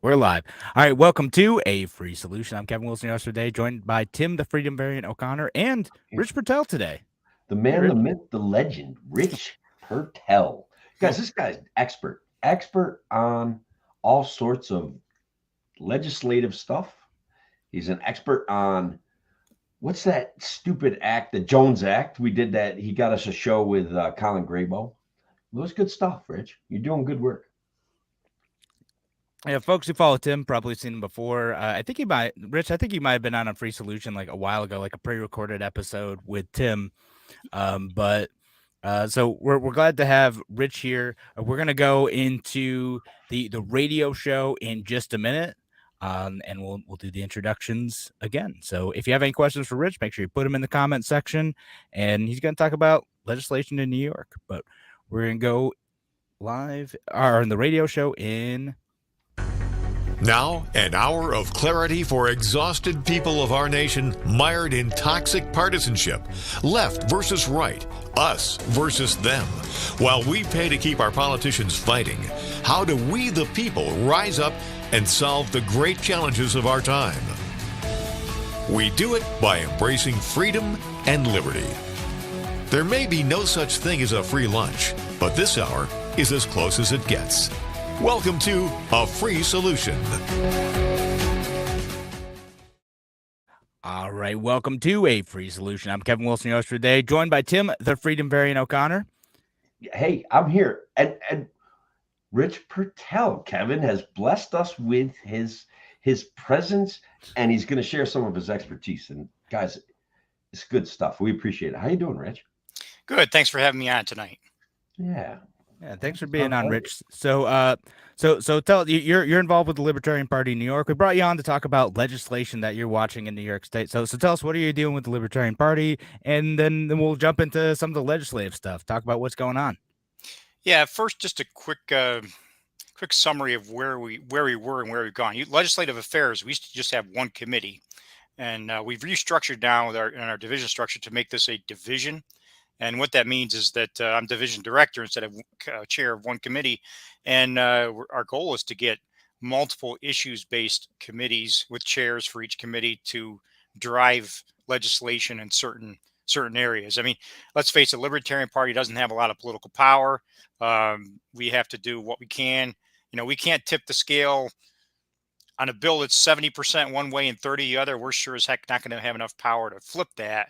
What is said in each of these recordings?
We're live. All right, welcome to A Free Solution. I'm Kevin Wilson yesterday, joined by Tim the Freedom Variant O'Connor and Here. Rich Purtell today. The Hey, man, the Rich. myth, the legend, Rich Purtell. Guys, this guy's expert on all sorts of legislative stuff. He's an expert on what's that stupid act, the Jones Act. We did that. He got us a show with Colin Graybo. It was good stuff, Rich. You're doing good work. Yeah, folks who follow Tim probably seen him before. I think he might, Rich. I think he might have been on a Free Solution like a while ago, like a pre-recorded episode with Tim. So we're glad to have Rich here. We're gonna go into the radio show in just a minute. And we'll do the introductions again. So if you have any questions for Rich, make sure you put them in the comment section, and he's going to talk about legislation in New York. But we're going to go live or in the radio show in. Now, an hour of clarity for exhausted people of our nation mired in toxic partisanship. Left versus right, us versus them. While we pay to keep our politicians fighting, how do we, the people, rise up and solve the great challenges of our time? We do it by embracing freedom and liberty. There may be no such thing as a free lunch, but this hour is as close as it gets. Welcome to A Free Solution. All right, welcome to A Free Solution. I'm Kevin Wilson yesterday, joined by Tim, the Freedom Variant O'Connor. Hey, I'm here. And Rich Purtell, Kevin, has blessed us with his presence, and he's going to share some of his expertise. And guys, it's good stuff. We appreciate it. How you doing, Rich? Good. Thanks for having me on tonight. Yeah. Yeah, thanks for being on, Rich. So tell you're involved with the Libertarian Party in New York. We brought you on to talk about legislation that you're watching in New York State. So tell us, what are you doing with the Libertarian Party, and then we'll jump into some of the legislative stuff. Talk about what's going on. Yeah. First, just a quick summary of where we were and where we've gone. Legislative affairs. We used to just have one committee, and we've restructured now with our division structure to make this a division. And what that means is that I'm division director instead of chair of one committee. And our goal is to get multiple issues-based committees with chairs for each committee to drive legislation in certain areas. I mean, let's face it, Libertarian Party doesn't have a lot of political power. We have to do what we can. We can't tip the scale on a bill that's 70% one way and 30 the other. We're sure as heck not going to have enough power to flip that.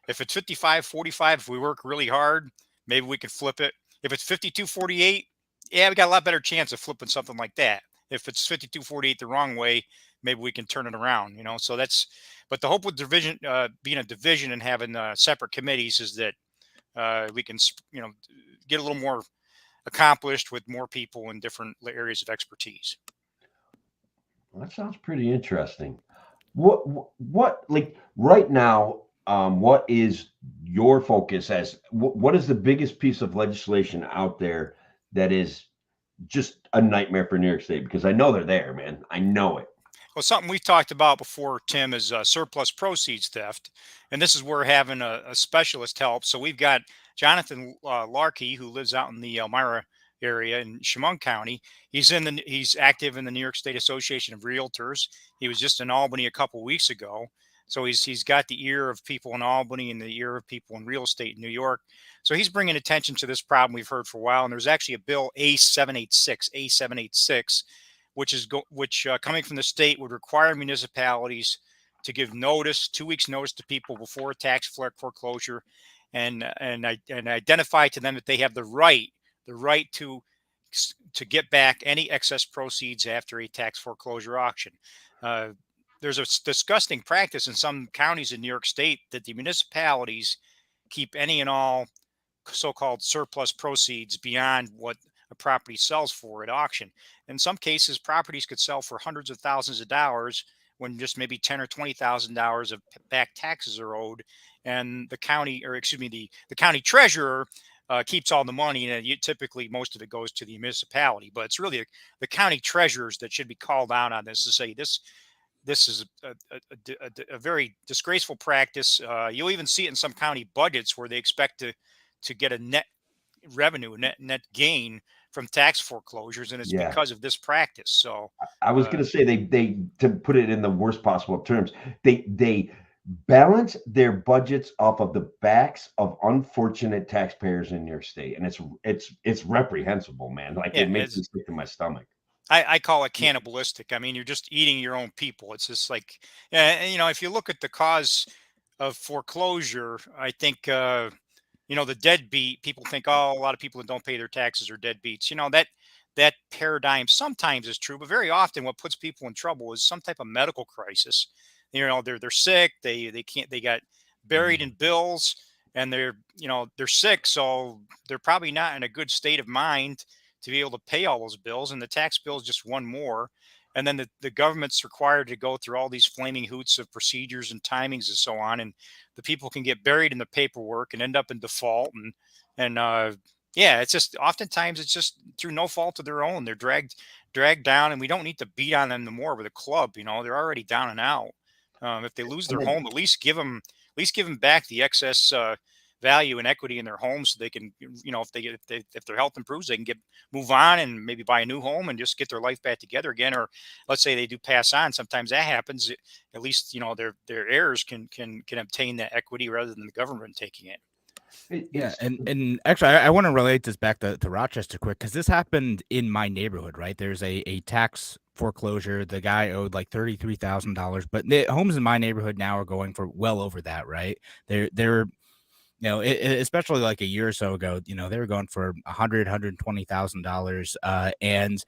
If it's 55-45, if we work really hard, maybe we can flip it. If it's 52-48, yeah, we got a lot better chance of flipping something like that. If it's 52-48 the wrong way, maybe we can turn it around, So but the hope with division, being a division and having separate committees is that we can, get a little more accomplished with more people in different areas of expertise. Well, that sounds pretty interesting. What like right now? What is your focus as what is the biggest piece of legislation out there that is just a nightmare for New York State? Because I know they're there, man. I know it. Well, something we've talked about before, Tim, is surplus proceeds theft. And this is where having a specialist helps. So we've got Jonathan Larkey, who lives out in the Elmira area in Chemung County. He's active in the New York State Association of Realtors. He was just in Albany a couple weeks ago. So he's got the ear of people in Albany and the ear of people in real estate in New York. So he's bringing attention to this problem we've heard for a while. And there's actually a bill A786, which coming from the state would require municipalities to give notice, 2 weeks notice to people before a tax foreclosure, and identify to them that they have the right to get back any excess proceeds after a tax foreclosure auction. There's a disgusting practice in some counties in New York State that the municipalities keep any and all so-called surplus proceeds beyond what a property sells for at auction. In some cases, properties could sell for hundreds of thousands of dollars when just maybe $10,000 or $20,000 of back taxes are owed, and the county treasurer keeps all the money, and typically most of it goes to the municipality. But it's really the county treasurers that should be called out on this to say this is a very disgraceful practice. You'll even see it in some county budgets where they expect to get a net revenue, net gain from tax foreclosures, and it's Yeah. because of this practice. So I was going to say they to put it in the worst possible terms, they balance their budgets off of the backs of unfortunate taxpayers in your state, and it's reprehensible, man. Like yeah, it makes me sick to my stomach. I call it cannibalistic. I mean, you're just eating your own people. It's just like, if you look at the cause of foreclosure, I think, the deadbeat people think, oh, a lot of people that don't pay their taxes are deadbeats. That paradigm sometimes is true, but very often what puts people in trouble is some type of medical crisis. They're sick. They got buried in bills, and they're sick, so they're probably not in a good state of mind to be able to pay all those bills, and the tax bill is just one more. And then the government's required to go through all these flaming hoots of procedures and timings and so on, and the people can get buried in the paperwork and end up in default. And yeah, it's just oftentimes it's just through no fault of their own. They're dragged down, and we don't need to beat on them no more with a club. They're already down and out. If they lose their And then, home, at least give them back the excess value and equity in their home, so they can, if their health improves, they can move on and maybe buy a new home and just get their life back together again. Or let's say they do pass on. Sometimes that happens. At least their heirs can obtain that equity rather than the government taking it. Yeah, and actually, I want to relate this back to Rochester quick, because this happened in my neighborhood, right? There's a tax foreclosure. The guy owed like $33,000, but the homes in my neighborhood now are going for well over that, right? They're especially like a year or so ago, they were going for $120,000, and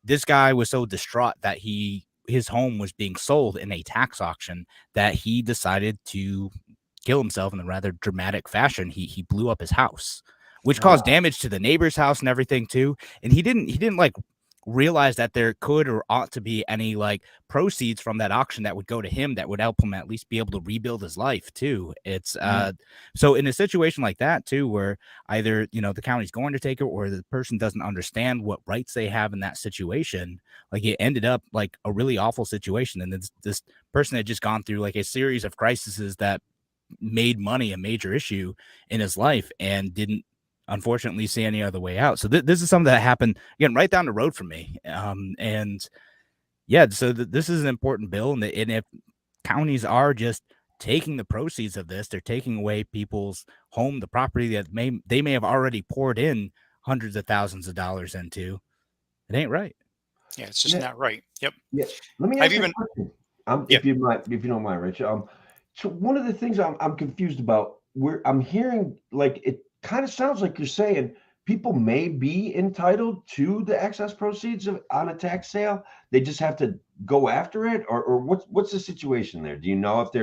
this guy was so distraught that his home was being sold in a tax auction that he decided to kill himself in a rather dramatic fashion. He blew up his house, which caused damage to the neighbor's house and everything too. And he didn't like realize that there could or ought to be any like proceeds from that auction that would go to him that would help him at least be able to rebuild his life too. It's so in a situation like that too, where either the county's going to take it or the person doesn't understand what rights they have in that situation, like it ended up like a really awful situation. And this person had just gone through like a series of crises that made money a major issue in his life and didn't unfortunately see any other way out. So this is something that happened again right down the road from me. And yeah, so this is an important bill. And if counties are just taking the proceeds of this, they're taking away people's home, the property that they may have already poured in hundreds of thousands of dollars into. It ain't right. Yeah, it's just not right. Yep. Yeah. Let me ask you a question. If you don't mind, Rich. So one of the things I'm confused about, where I'm hearing like it kind of sounds like you're saying people may be entitled to the excess proceeds on a tax sale. They just have to go after it, or what's the situation there? Do you know if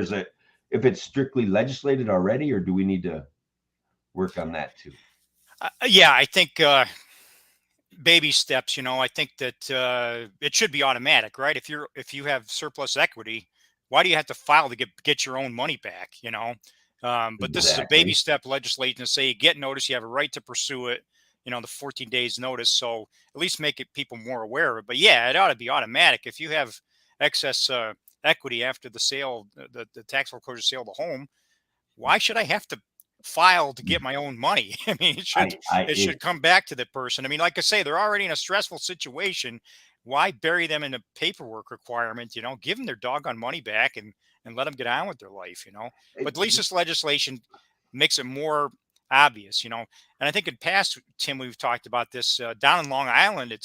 it's strictly legislated already, or do we need to work on that too? Yeah, I think baby steps. I think that it should be automatic, right? If you have surplus equity, why do you have to file to get your own money back? But this is a baby step legislation to say you get notice, you have a right to pursue it. The 14 days notice, so at least make people more aware of it. But yeah, it ought to be automatic. If you have excess equity after the sale, the tax foreclosure sale of the home, why should I have to file to get my own money? I mean, it should come back to the person. I mean, like I say, they're already in a stressful situation. Why bury them in a paperwork requirement? Give them their doggone money back and let them get on with their life. But at least this legislation makes it more obvious. And I think in past, Tim, we've talked about this down in Long Island.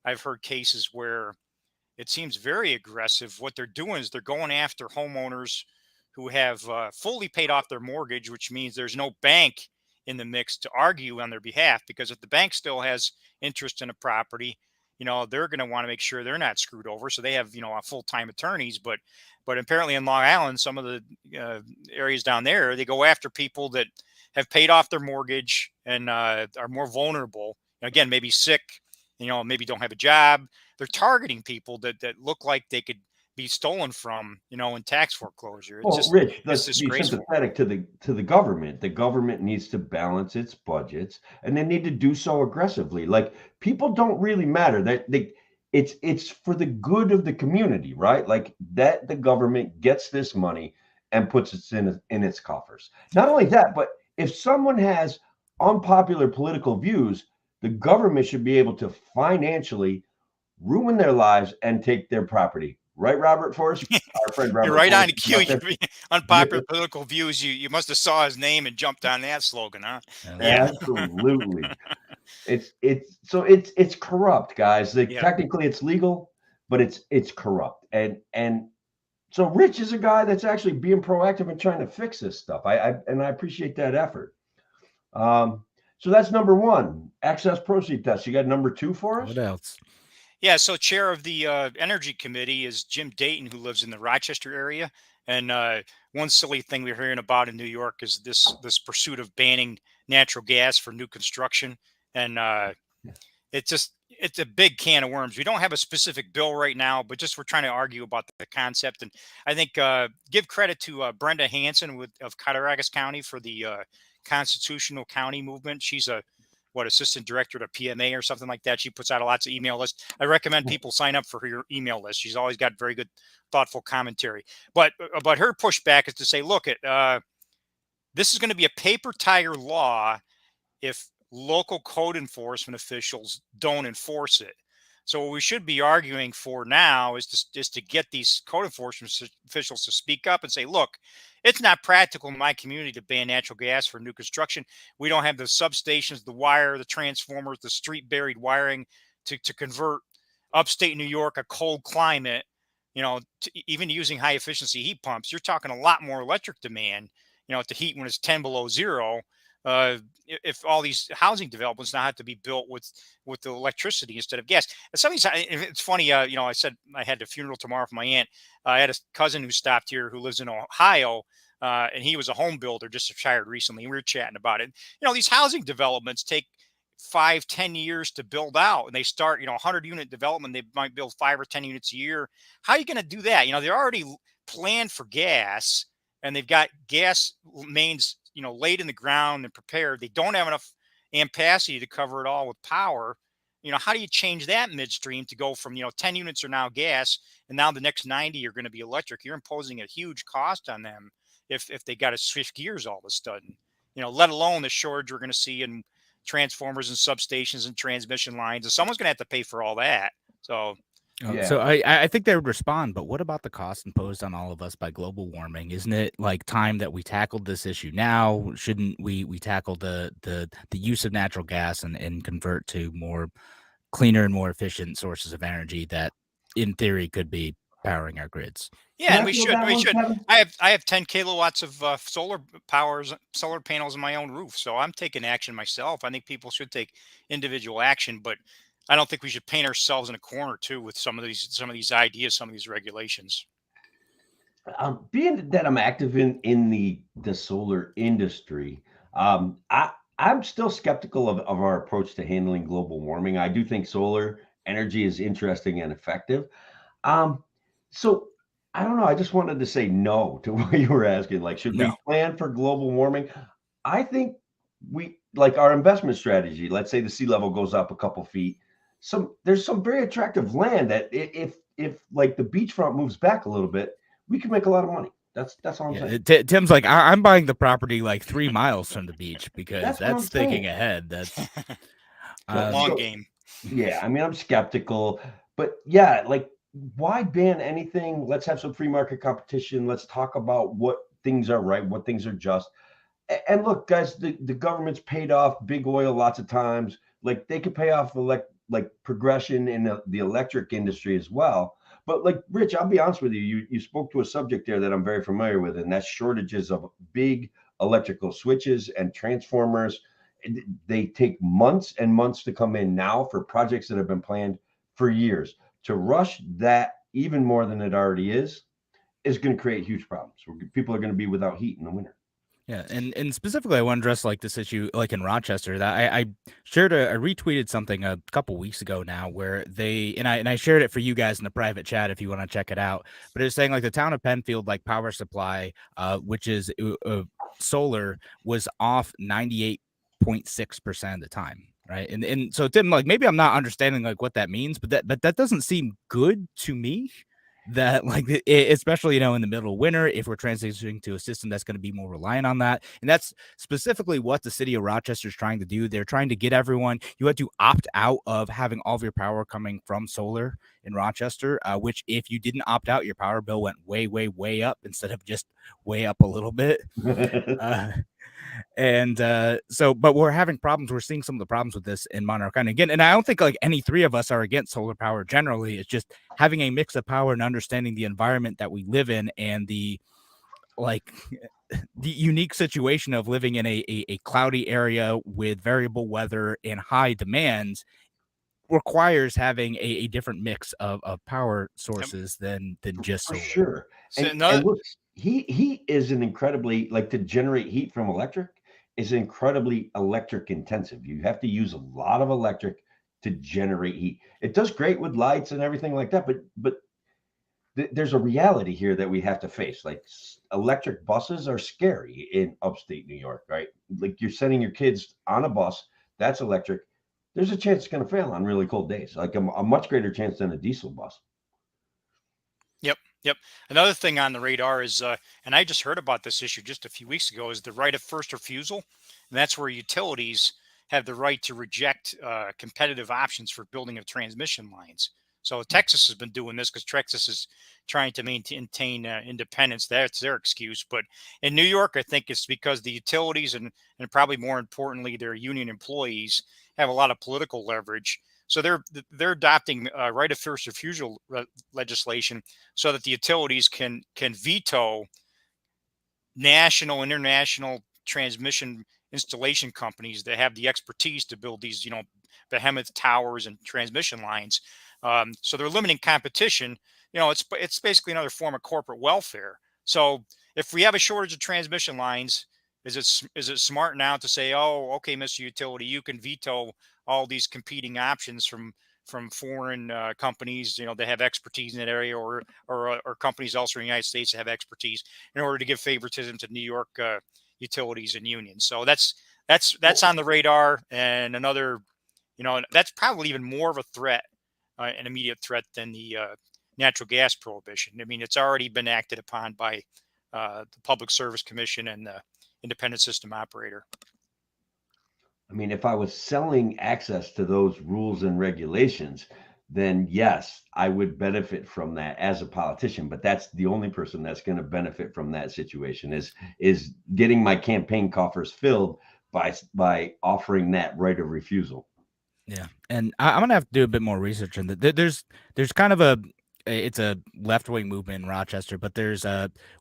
I've heard cases where it seems very aggressive. What they're doing is they're going after homeowners who have fully paid off their mortgage, which means there's no bank in the mix to argue on their behalf, because if the bank still has interest in a property, they're going to want to make sure they're not screwed over. So they have, full-time attorneys, but apparently in Long Island, some of the areas down there, they go after people that have paid off their mortgage and are more vulnerable. Again, maybe sick, maybe don't have a job. They're targeting people that look like they could be stolen from, in tax foreclosure. Rich, let's be sympathetic to the government. The government needs to balance its budgets, and they need to do so aggressively. Like, people don't really matter. It's for the good of the community, right? Like, that the government gets this money and puts it in its coffers. Not only that, but if someone has unpopular political views, the government should be able to financially ruin their lives and take their property. Right, Robert Forrest? Our friend Robert You're right on Forrest. cue. Unpopular political views. You must have saw his name and jumped on that slogan, huh? Yeah. Absolutely. It's corrupt, guys. Yeah. Technically it's legal, but it's corrupt. And so Rich is a guy that's actually being proactive and trying to fix this stuff. I appreciate that effort. So that's number one, excess proceed test. You got number two for us? What else? Yeah, so chair of the energy committee is Jim Dayton, who lives in the Rochester area. And one silly thing we're hearing about in New York is this pursuit of banning natural gas for new construction. And it's a big can of worms. We don't have a specific bill right now, but just we're trying to argue about the concept. And I think give credit to Brenda Hansen of Cattaraugus County for the constitutional county movement. She's assistant director to PMA or something like that. She puts out lots of email lists. I recommend people sign up for her email list. She's always got very good, thoughtful commentary. But her pushback is to say, look, this is going to be a paper tiger law if local code enforcement officials don't enforce it. So what we should be arguing for now is to get these code enforcement officials to speak up and say, look, it's not practical in my community to ban natural gas for new construction. We don't have the substations, the wire, the transformers, the street buried wiring to convert upstate New York, a cold climate, even using high efficiency heat pumps. You're talking a lot more electric demand, to heat when it's 10 below zero. If all these housing developments now have to be built with the electricity instead of gas. And it's funny, I said I had a funeral tomorrow for my aunt. I had a cousin who stopped here who lives in Ohio, and he was a home builder, just retired recently. And we were chatting about it. These housing developments take 5-10 years to build out, and they start 100 unit development. They might build 5 or 10 units a year. How are you going to do that? They're already planned for gas, and they've got gas mains laid in the ground and prepared. They don't have enough ampacity to cover it all with power. How do you change that midstream to go from 10 units are now gas, and now the next 90 are going to be electric? You're imposing a huge cost on them if they got to shift gears all of a sudden. Let alone the shortage we're going to see in transformers and substations and transmission lines, and someone's going to have to pay for all that. So So I think they would respond, but what about the cost imposed on all of us by global warming? Isn't it like time that we tackled this issue now? Shouldn't we tackle the use of natural gas and convert to more cleaner and more efficient sources of energy that in theory could be powering our grids? Yeah, and we should. I have 10 kilowatts of solar panels on my own roof, so I'm taking action myself. I think people should take individual action, but I don't think we should paint ourselves in a corner too with some of these ideas, some of these regulations. Being that I'm active in the solar industry, I'm still skeptical of our approach to handling global warming. I do think solar energy is interesting and effective. So I don't know. I just wanted to say no to what you were asking. Like, should we plan for global warming? I think we like our investment strategy. Let's say the sea level goes up a couple feet. There's some very attractive land that if like the beachfront moves back a little bit, we can make a lot of money. That's all I'm saying. Tim's like, I'm buying the property like 3 miles from the beach because that's thinking ahead. That's long game. Yeah, I mean, I'm skeptical, but yeah, like why ban anything? Let's have some free market competition. Let's talk about what things are right, what things are just. And look, guys, the government's paid off big oil lots of times. Like they could pay off like progression in the electric industry as well. But like Rich, I'll be honest with you, you spoke to a subject there that I'm very familiar with, and that's shortages of big electrical switches and transformers. They take months and months to come in now for projects that have been planned for years. To rush that even more than it already is going to create huge problems. People are going to be without heat in the winter. Yeah, and specifically, I want to address like this issue, like in Rochester. That I shared I retweeted something a couple weeks ago now, where I shared it for you guys in the private chat if you want to check it out. But it was saying like the town of Penfield, like power supply, which is solar, was off 98.6% of the time, right? And so Tim, like maybe I'm not understanding like what that means, but that doesn't seem good to me. that like especially in the middle of winter, if we're transitioning to a system that's going to be more reliant on that. And that's specifically what the city of Rochester is trying to do. They're trying to get everyone, you have to opt out of having all of your power coming from solar in Rochester, which if you didn't opt out, your power bill went way up instead of just way up a little bit. But we're having problems. We're seeing some of the problems with this in Monarch County again. And I don't think like any three of us are against solar power generally. It's just having a mix of power and understanding the environment that we live in and the like the unique situation of living in a cloudy area with variable weather and high demands requires having a different mix of power sources than just For solar. sure. So And look, heat is an incredibly, like, to generate heat from electric is incredibly electric intensive. You have to use a lot of electric to generate heat. It does great with lights and everything like that, but there's a reality here that we have to face. Like, electric buses are scary in upstate New York, right? Like, you're sending your kids on a bus that's electric. There's a chance it's going to fail on really cold days, like a much greater chance than a diesel bus. Yep. Another thing on the radar is, and I just heard about this issue just a few weeks ago, is the right of first refusal. And that's where utilities have the right to reject competitive options for building of transmission lines. So Texas has been doing this because Texas is trying to maintain independence. That's their excuse. But in New York, I think it's because the utilities and probably more importantly, their union employees have a lot of political leverage. So they're adopting right of first refusal legislation so that the utilities can veto national, international transmission installation companies that have the expertise to build these, behemoth towers and transmission lines. So they're limiting competition. It's basically another form of corporate welfare. So if we have a shortage of transmission lines, is it smart now to say, oh, okay, Mr. Utility, you can veto all these competing options from foreign companies, that have expertise in that area, or companies elsewhere in the United States that have expertise, in order to give favoritism to New York utilities and unions. So that's on the radar, and another, that's probably even more of a threat, an immediate threat, than the natural gas prohibition. I mean, it's already been acted upon by the Public Service Commission and the independent system operator. I mean, if I was selling access to those rules and regulations, then yes, I would benefit from that as a politician. But that's the only person that's going to benefit from that situation is getting my campaign coffers filled by offering that right of refusal. Yeah, and I'm gonna have to do a bit more research on that. There's kind of it's a left wing movement in Rochester, but there's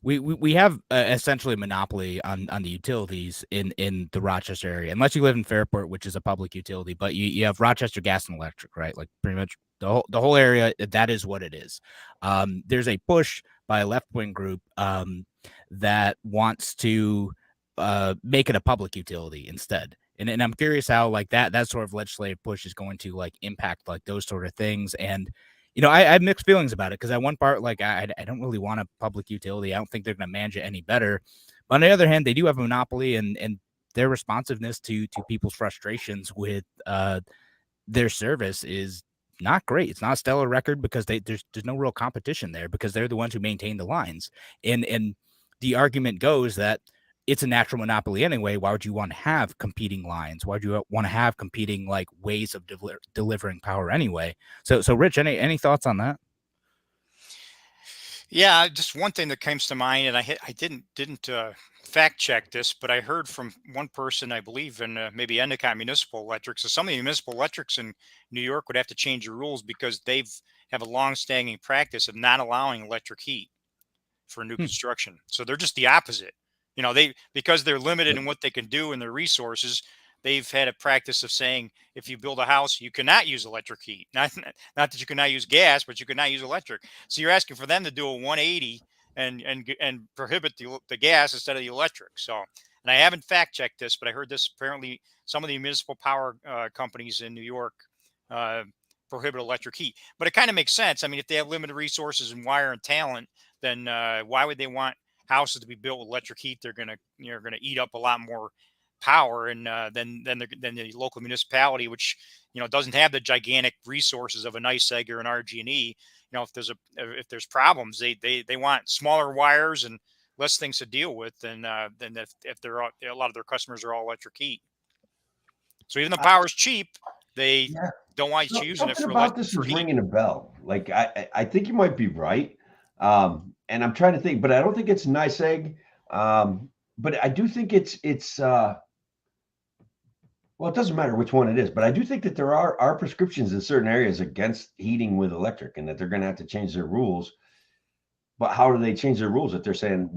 we have essentially a monopoly on the utilities in the Rochester area, unless you live in Fairport, which is a public utility. But you have Rochester Gas and Electric, right? Like pretty much the whole area. That is what it is. There's a push by a left wing group that wants to make it a public utility instead. And I'm curious how like that sort of legislative push is going to like impact like those sort of things. And I have mixed feelings about it because at one part, like I don't really want a public utility. I don't think they're going to manage it any better. But on the other hand, they do have a monopoly, and their responsiveness to people's frustrations with their service is not great. It's not a stellar record because there's no real competition there because they're the ones who maintain the lines. And the argument goes that it's a natural monopoly anyway. Why would you want to have competing lines? Why would you want to have competing like ways of delivering power anyway? So Rich, any thoughts on that? Yeah, just one thing that comes to mind, and I didn't fact check this, but I heard from one person, I believe, in maybe Endicott Municipal Electric. So some of the municipal electrics in New York would have to change the rules because have a long-standing practice of not allowing electric heat for new construction. So they're just the opposite. Because they're limited in what they can do and their resources, they've had a practice of saying, if you build a house, you cannot use electric heat. Not that you cannot use gas, but you cannot use electric. So you're asking for them to do a 180 and prohibit the gas instead of the electric. So, and I haven't fact checked this, but I heard this, apparently some of the municipal power companies in New York prohibit electric heat. But it kind of makes sense. I mean, if they have limited resources and wire and talent, then why would they want houses to be built with electric heat? They're gonna eat up a lot more power, and than the local municipality, which doesn't have the gigantic resources of a NYSEG or an RG&E. If there's problems, they want smaller wires and less things to deal with than if they're a lot of their customers are all electric heat. So even the power's cheap, they don't want you using it Something for about this is heat. ringing a bell. Like I think you might be right, and I'm trying to think, but I don't think it's NYSEG. But I do think it's well, it doesn't matter which one it is, but I do think that there are prescriptions in certain areas against heating with electric, and that they're going to have to change their rules. But how do they change their rules if they're saying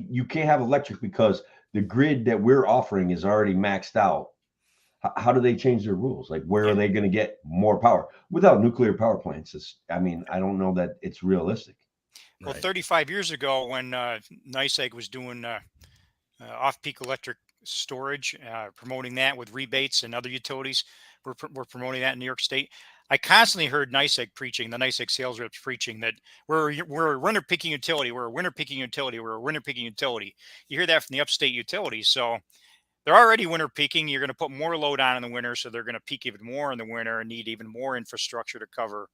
you can't have electric because the grid that we're offering is already maxed out? How do they change their rules? Like, where are they going to get more power without nuclear power plants? I don't know that it's realistic. Well, 35 years ago, when NYSEG was doing off-peak electric storage, promoting that with rebates, and other utilities were promoting that in New York State, I constantly heard NYSEG preaching, the NYSEG sales reps preaching that we're a winter picking utility, we're a winter picking utility, we're a winter picking utility. You hear that from the upstate utilities. So they're already winter peaking. You're going to put more load on in the winter, so they're going to peak even more in the winter and need even more infrastructure to cover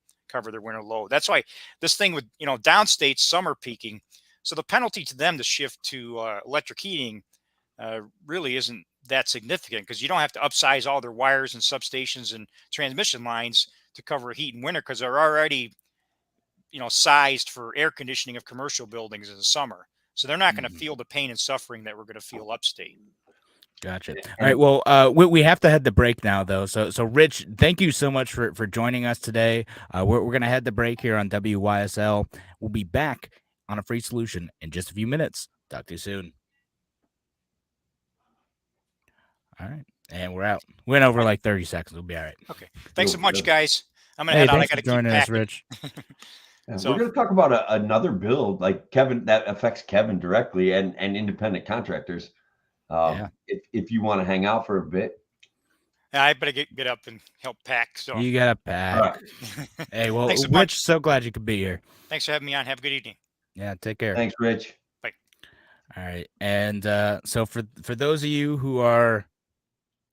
their winter load. That's why this thing with downstate summer peaking. So the penalty to them to shift to electric heating really isn't that significant, because you don't have to upsize all their wires and substations and transmission lines to cover heat in winter, because they're already sized for air conditioning of commercial buildings in the summer. So they're not going to feel the pain and suffering that we're going to feel upstate. Gotcha. All right. Well, we have to head the break now, though. So Rich, thank you so much for joining us today. We're going to head the break here on WYSL. We'll be back on A Free Solution in just a few minutes. Talk to you soon. All right. And we're out. Went over like 30 seconds. We'll be all right. Okay. Thanks so much, guys. I'm going to head out. I got to keep joining us, packing. Rich. So, we're going to talk about another bill, like Kevin, that affects Kevin directly, and independent contractors. If you want to hang out for a bit. I better get up and help pack. So you got to pack. Right. Hey, well, thanks so Rich, much. So glad you could be here. Thanks for having me on. Have a good evening. Yeah, take care. Thanks, Rich. Bye. All right. And so for those of you who are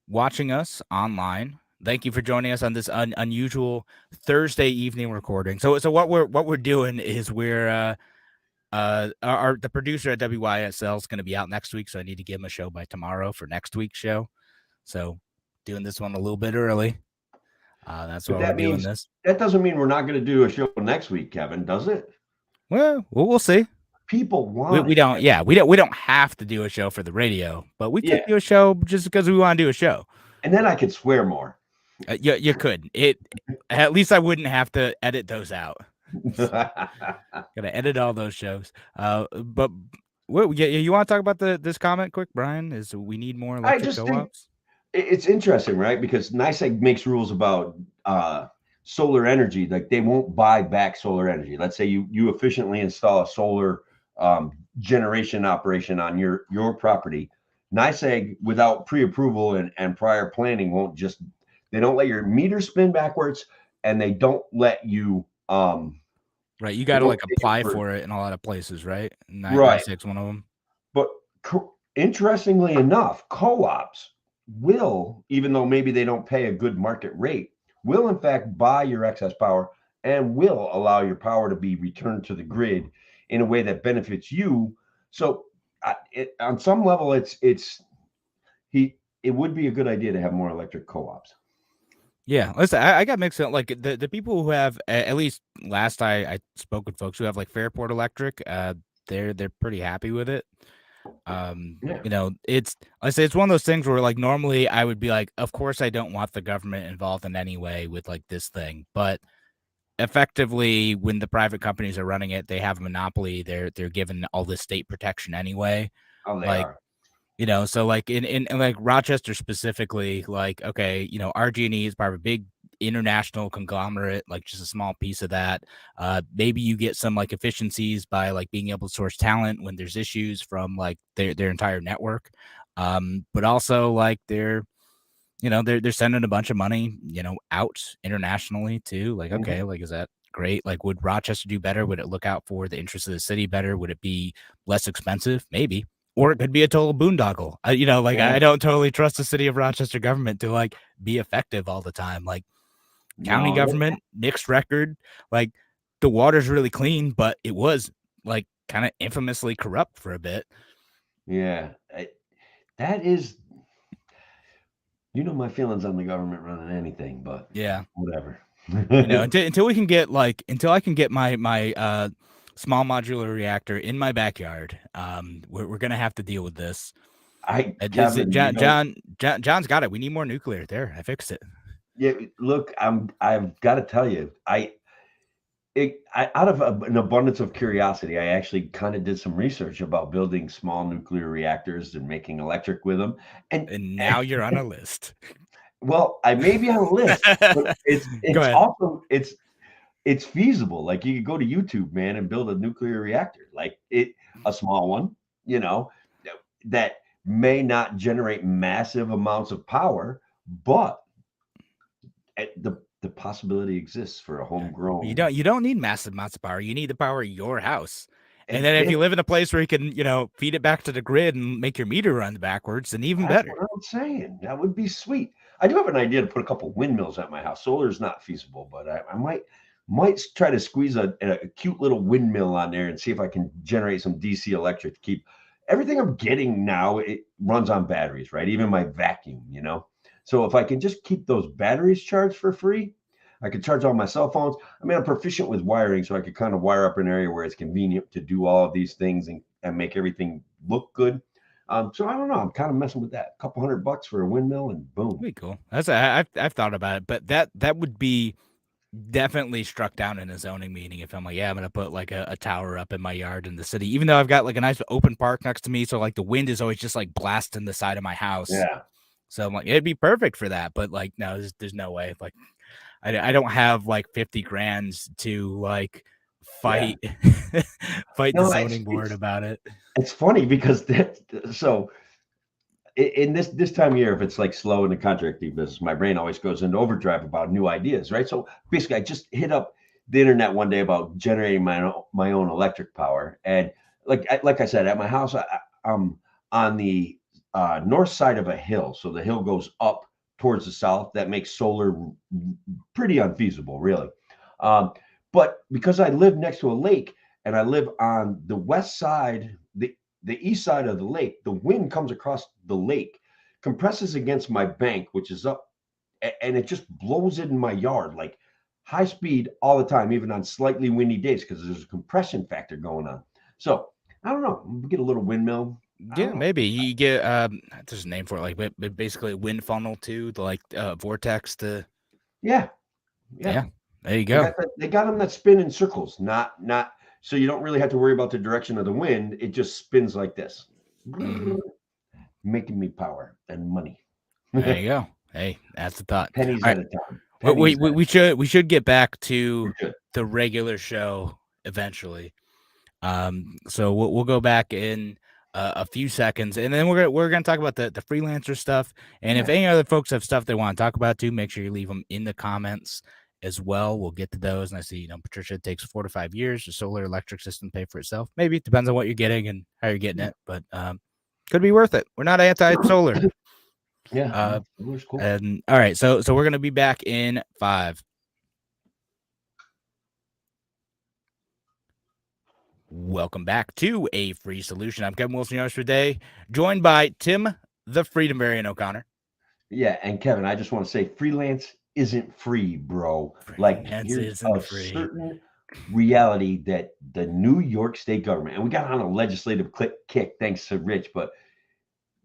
watching us online, thank you for joining us on this unusual Thursday evening recording. So what we're doing is we're the producer at WYSL is going to be out next week, so I need to give him a show by tomorrow for next week's show. So doing this one a little bit early. That's why we're doing this. That doesn't mean we're not going to do a show next week, Kevin, does it? Well, we'll see. People want we don't. Yeah, we don't have to do a show for the radio, but we could do a show just because we want to do a show. And then I could swear more. You could. At least I wouldn't have to edit those out. Gotta edit all those shows. But you want to talk about this comment quick, Brian? Is we need more electric co-ops? It's interesting, right? Because NYSEG makes rules about solar energy. Like, they won't buy back solar energy. Let's say you efficiently install a solar generation operation on your property. NYSEG, without pre-approval and prior planning, they don't let your meter spin backwards, and they don't let you right. You got to apply for it in a lot of places, right? Right. NYSEG's one of them. But interestingly enough, co-ops will, even though maybe they don't pay a good market rate, will in fact buy your excess power and will allow your power to be returned to the grid in a way that benefits you. So on some level, it would be a good idea to have more electric co-ops. Yeah, listen, I got mixed up. Like the people who have, at least last I spoke with folks who have like Fairport Electric, they're pretty happy with it. It's one of those things where like normally I would be like, of course I don't want the government involved in any way with like this thing, but effectively when the private companies are running it, they have a monopoly. They're given all this state protection anyway. Oh, they are. So like in like Rochester specifically, like, okay, RG&E is part of a big international conglomerate, like just a small piece of that. Maybe you get some like efficiencies by like being able to source talent when there's issues from like their entire network. But also like they're sending a bunch of money, out internationally too. Like, okay, like, is that great? Like, would Rochester do better? Would it look out for the interests of the city better? Would it be less expensive? Maybe. Or it could be a total boondoggle. I don't totally trust the city of Rochester government to like be effective all the time. Like, county government, mixed record. Like the water's really clean, but it was like kind of infamously corrupt for a bit. Yeah, that is, my feelings on the government running anything, but Yeah, whatever. until we can get until I can get my small modular reactor in my backyard, we're gonna have to deal with this. Kevin, John's got it. We need more nuclear. There, I fixed it. Yeah, look, I've got to tell you, out of an abundance of curiosity, I actually kind of did some research about building small nuclear reactors and making electric with them. And now you're on a list. Well, I may be on a list, but it's also it's feasible. Like you could go to YouTube, man, and build a nuclear reactor, like a small one, that may not generate massive amounts of power, but the possibility exists for a homegrown. You don't need massive amounts of power. You need to power your house. And then if you live in a place where you can, feed it back to the grid and make your meter run backwards, then even better. What I'm saying. That would be sweet. I do have an idea to put a couple windmills at my house. Solar is not feasible, but I might try to squeeze a cute little windmill on there and see if I can generate some DC electric to keep everything I'm getting now. It runs on batteries, right? Even my vacuum, So if I can just keep those batteries charged for free, I could charge all my cell phones. I mean, I'm proficient with wiring, so I could kind of wire up an area where it's convenient to do all of these things and make everything look good. So I don't know. I'm kind of messing with that. A couple $100 for a windmill, and boom. Pretty cool. I've thought about it, but that would be definitely struck down in a zoning meeting if I'm like, yeah, I'm gonna put like a tower up in my yard in the city, even though I've got like a nice open park next to me, so like the wind is always just like blasting the side of my house. Yeah. So I'm like, it'd be perfect for that, but like, no, there's no way. Like, I don't have like 50 grand to like fight fight the zoning board about it. It's funny because in this time of year, if it's like slow in the contracting business, my brain always goes into overdrive about new ideas, right? So basically, I just hit up the internet one day about generating my own electric power, and like I said, at my house, I'm on the north side of a hill, so the hill goes up towards the south. That makes solar pretty unfeasible, really. But because I live next to a lake and I live on the west side, the east side of the lake, the wind comes across the lake, compresses against my bank, which is up, and it just blows it in my yard, like high speed all the time, even on slightly windy days, because there's a compression factor going on. So I don't know. We get a little windmill. Yeah, maybe you get there's a name for it, like basically a wind funnel too, like vortex to. Yeah. There you go. They got them that spin in circles, not so you don't really have to worry about the direction of the wind. It just spins like this, making me power and money. There you go. Hey, that's the thought. Pennies at a time. We should get back to the regular show eventually. So we'll go back in a few seconds, and then we're gonna talk about the freelancer stuff. And if any other folks have stuff they want to talk about too, make sure you leave them in the comments as well. We'll get to those. And I see, Patricia, it takes 4 to 5 years. The solar electric system pay for itself. Maybe it depends on what you're getting and how you're getting it, but could be worth it. We're not anti-solar. Yeah, solar's cool. And all right, so we're gonna be back in 5. Welcome back to A Free Solution. I'm Kevin Wilson, your host for today, joined by Tim, the Freedom Variant O'Connor. Yeah, and Kevin, I just want to say freelance isn't free, bro. Like, here's a certain reality that the New York State government, and we got on a legislative kick thanks to Rich, but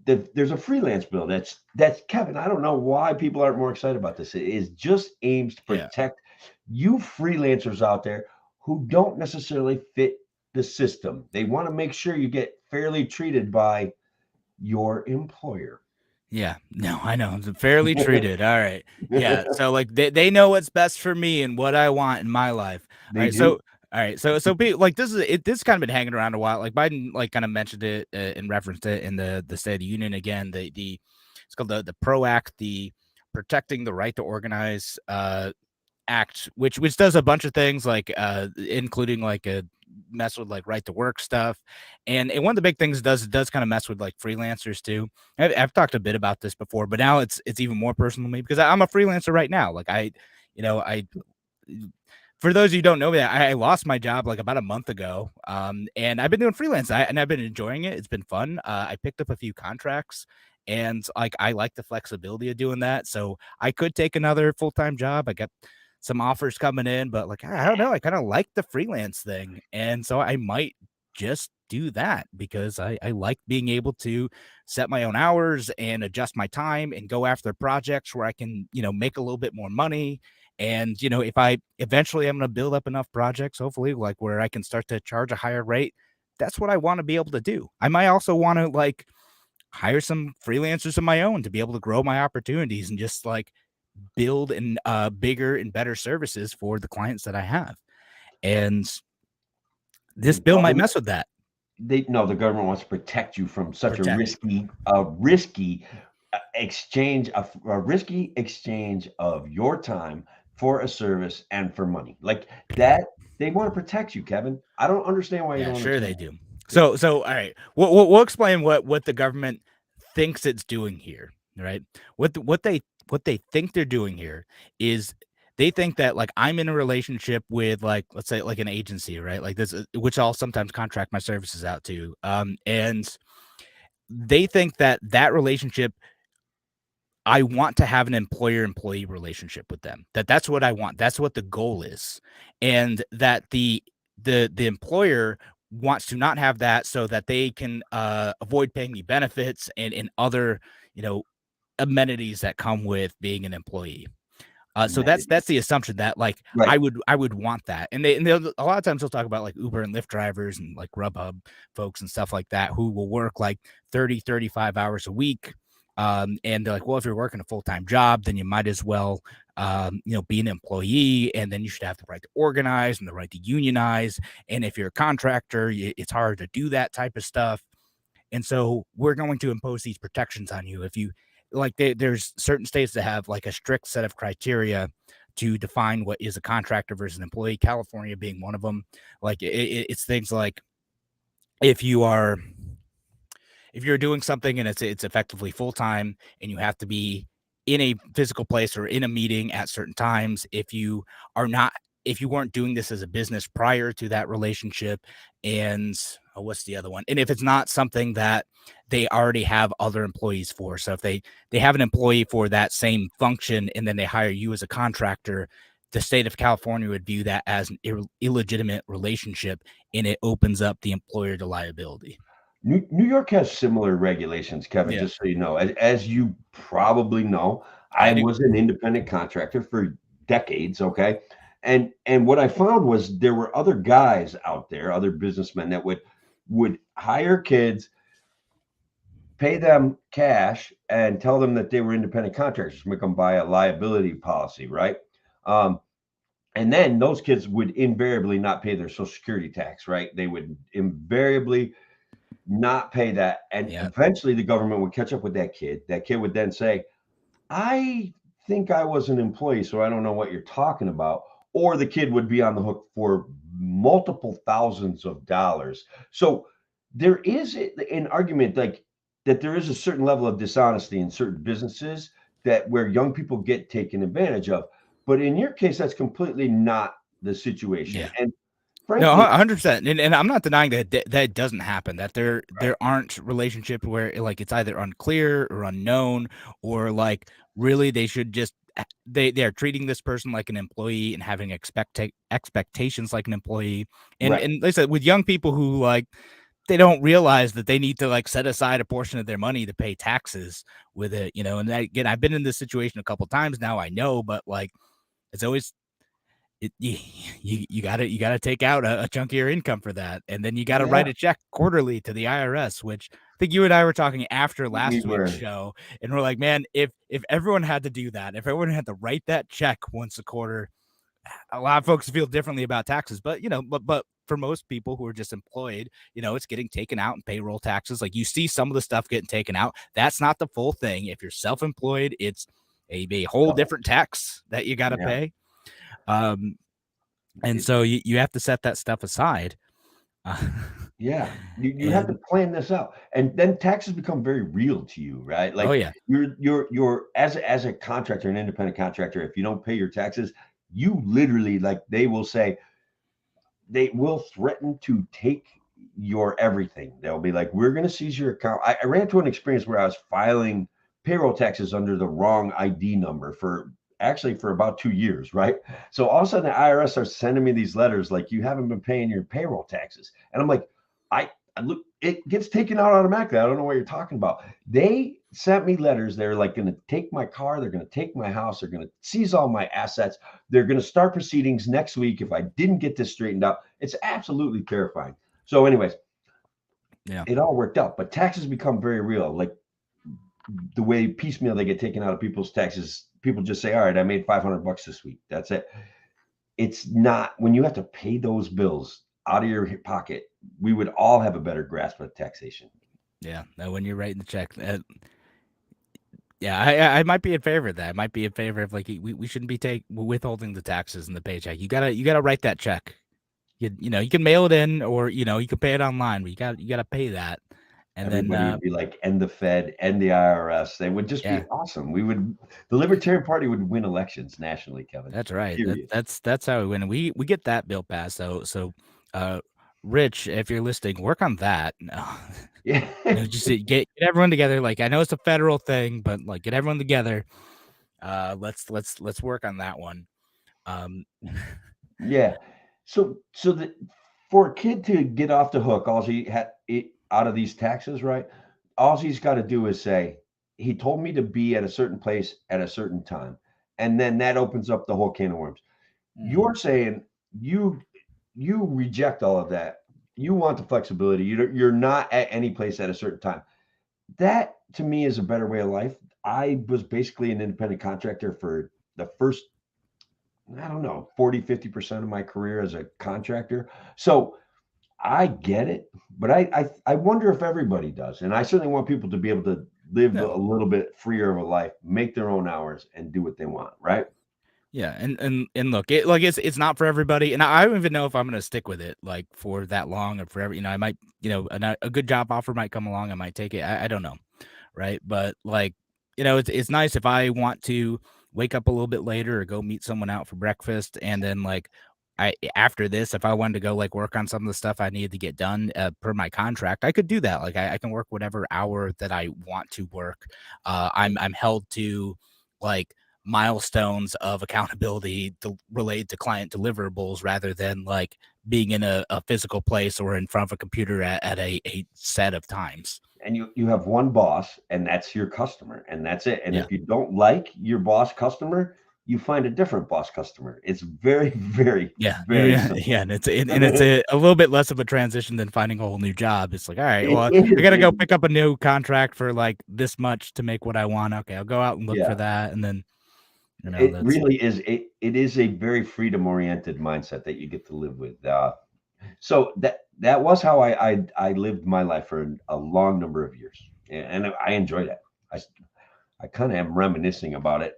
there's a freelance bill that's Kevin. I don't know why people aren't more excited about this. It is just aims to protect you freelancers out there who don't necessarily fit the system. They want to make sure you get fairly treated by your employer. Yeah, no, I know. I'm fairly treated. All right. Yeah. So like they know what's best for me and what I want in my life. All right. So like this kind of been hanging around a while. Like Biden like kind of mentioned it and referenced it in the State of the Union again. It's called the PRO Act, the Protecting the Right to Organize Act, which does a bunch of things like including like a mess with like right to work stuff, and one of the big things it does kind of mess with like freelancers too. I've talked a bit about this before, but now it's even more personal to me because I'm a freelancer right now. Like I For those of you who don't know that, I lost my job like about a month ago, and I've been doing freelance, and I've been enjoying it. It's been fun. I picked up a few contracts, and like I like the flexibility of doing that. So I could take another full-time job. I got some offers coming in, but like I don't know, I kind of like the freelance thing, and so I might just do that because I like being able to set my own hours and adjust my time and go after projects where I can, make a little bit more money. And, if I eventually I'm going to build up enough projects, hopefully, like where I can start to charge a higher rate, that's what I want to be able to do. I might also want to like hire some freelancers of my own to be able to grow my opportunities and just like build and bigger and better services for the clients that I have. And this bill might mess with that. The government wants to protect you from such a risky exchange of your time for a service and for money like that. They want to protect you, Kevin. I don't understand why you don't. Sure, they do. So all right, we'll explain what the government thinks it's doing here. Right? What they think they're doing here is they think that like I'm in a relationship with like, let's say like an agency, right? Like this, which I'll sometimes contract my services out to. And they think that relationship, I want to have an employer-employee relationship with them. That's what I want. That's what the goal is. And that the employer wants to not have that so that they can avoid paying me benefits and other, amenities that come with being an employee. So that's the assumption that like I would want that. And they'll, a lot of times they'll talk about like Uber and Lyft drivers and like Grubhub folks and stuff like that who will work like 35 hours a week. And they're like, well, if you're working a full-time job, then you might as well, be an employee, and then you should have the right to organize and the right to unionize. And if you're a contractor, it's hard to do that type of stuff. And so we're going to impose these protections on you. If you like, there's certain states that have like a strict set of criteria to define what is a contractor versus an employee. California being one of them. Like it's things like if you're doing something and it's effectively full time and you have to be in a physical place or in a meeting at certain times, if you weren't doing this as a business prior to that relationship, and what's the other one? And if it's not something that they already have other employees for. So if they have an employee for that same function and then they hire you as a contractor, the state of California would view that as an illegitimate relationship, and it opens up the employer to liability. New York has similar regulations, Kevin, just so you know. As you probably know, I was an independent contractor for decades, okay? And what I found was there were other guys out there, other businessmen that would hire kids, pay them cash, and tell them that they were independent contractors, make them buy a liability policy, right? And then those kids would invariably not pay their Social Security tax, right? They would invariably not pay that. And eventually the government would catch up with that kid. That kid would then say, I think I was an employee, so I don't know what you're talking about. Or the kid would be on the hook for multiple thousands of dollars. So there is an argument like that there is a certain level of dishonesty in certain businesses that where young people get taken advantage of. But in your case, that's completely not the situation. And frankly, no, 100%. And I'm not denying that doesn't happen, that there aren't relationships where like it's either unclear or unknown, or like really they should just they're treating this person like an employee and having expectations like an employee. And like I said, with young people who like they don't realize that they need to like set aside a portion of their money to pay taxes with it, and again, I've been in this situation a couple of times now, I know, but like it's always you gotta take out a chunk of your income for that, and then you gotta write a check quarterly to the IRS, which I think you and I were talking after last week's show, and we're like, man, if everyone had to do that, if everyone had to write that check once a quarter, a lot of folks feel differently about taxes. But but for most people who are just employed, it's getting taken out in payroll taxes. Like you see some of the stuff getting taken out. That's not the full thing. If you're self-employed, it's a whole different tax that you got to pay. And so you have to set that stuff aside. Yeah, you have to plan this out, and then taxes become very real to you, right? Oh Like yeah. you're as a contractor, an independent contractor, if you don't pay your taxes, you literally like they will say they will threaten to take your everything. They'll be like, "We're going to seize your account." I ran into an experience where I was filing payroll taxes under the wrong ID number for actually for about 2 years, right? So all of a sudden the IRS starts sending me these letters like you haven't been paying your payroll taxes, and I'm like, I look, it gets taken out automatically. I don't know what you're talking about. They sent me letters. They're like going to take my car. They're going to take my house. They're going to seize all my assets. They're going to start proceedings next week if I didn't get this straightened out. It's absolutely terrifying. So, anyways, Yeah. it all worked out, but taxes become very real. Like the way piecemeal they get taken out of people's taxes, people just say, "All right, I made $500 this week. That's it." It's not when you have to pay those bills out of your pocket. We would all have a better grasp of taxation. Yeah. No, when you're writing the check, yeah, I might be in favor of that. I might be in favor of like we shouldn't be withholding the taxes in the paycheck. You gotta write that check. You know you can mail it in or you can pay it online, but you gotta pay that. And then Everybody would be like, "And the Fed, and the IRS." They would just be yeah, awesome. The Libertarian Party would win elections nationally, Kevin. that's right. Period. That's how we win. We get that bill passed. So uh, Rich, if you're listening, work on that. No. Yeah. Just get everyone together. Like I know it's a federal thing, but like get everyone together. Let's work on that one. Um, Yeah. So that for a kid to get off the hook, all he had it out of these taxes, right? All he's got to do is say, he told me to be at a certain place at a certain time. And then that opens up the whole can of worms. You're saying you you reject all of that. You want the flexibility. You're not at any place at a certain time. That to me is a better way of life. I was basically an independent contractor for the first, I don't know, 40, 50% of my career as a contractor. So I get it, but I wonder if everybody does. And I certainly want people to be able to live no. a little bit freer of a life, make their own hours, and do what they want, right? Yeah, and look, it's not for everybody, and I don't even know if I'm gonna stick with it like for that long or forever. I might, a good job offer might come along, I might take it. I don't know, right? But like, it's nice if I want to wake up a little bit later or go meet someone out for breakfast, and then like after this, if I wanted to go like work on some of the stuff I needed to get done per my contract, I could do that. Like I can work whatever hour that I want to work. I'm held to like milestones of accountability related to client deliverables rather than like being in a physical place or in front of a computer at a set of times. And you have one boss, and that's your customer, and that's it. And Yeah. if you don't like your boss customer, you find a different boss customer. It's very, very, Yeah. very simple. Yeah. And it's a little bit less of a transition than finding a whole new job. It's like, all right, well, It I got to go is. pick up a new contract for like this much to make what I want. Okay. I'll go out and look Yeah. for that. And then, It that's really is. It is a very freedom oriented mindset that you get to live with. So that was how I lived my life for a long number of years, and I enjoyed it. I kind of am reminiscing about it,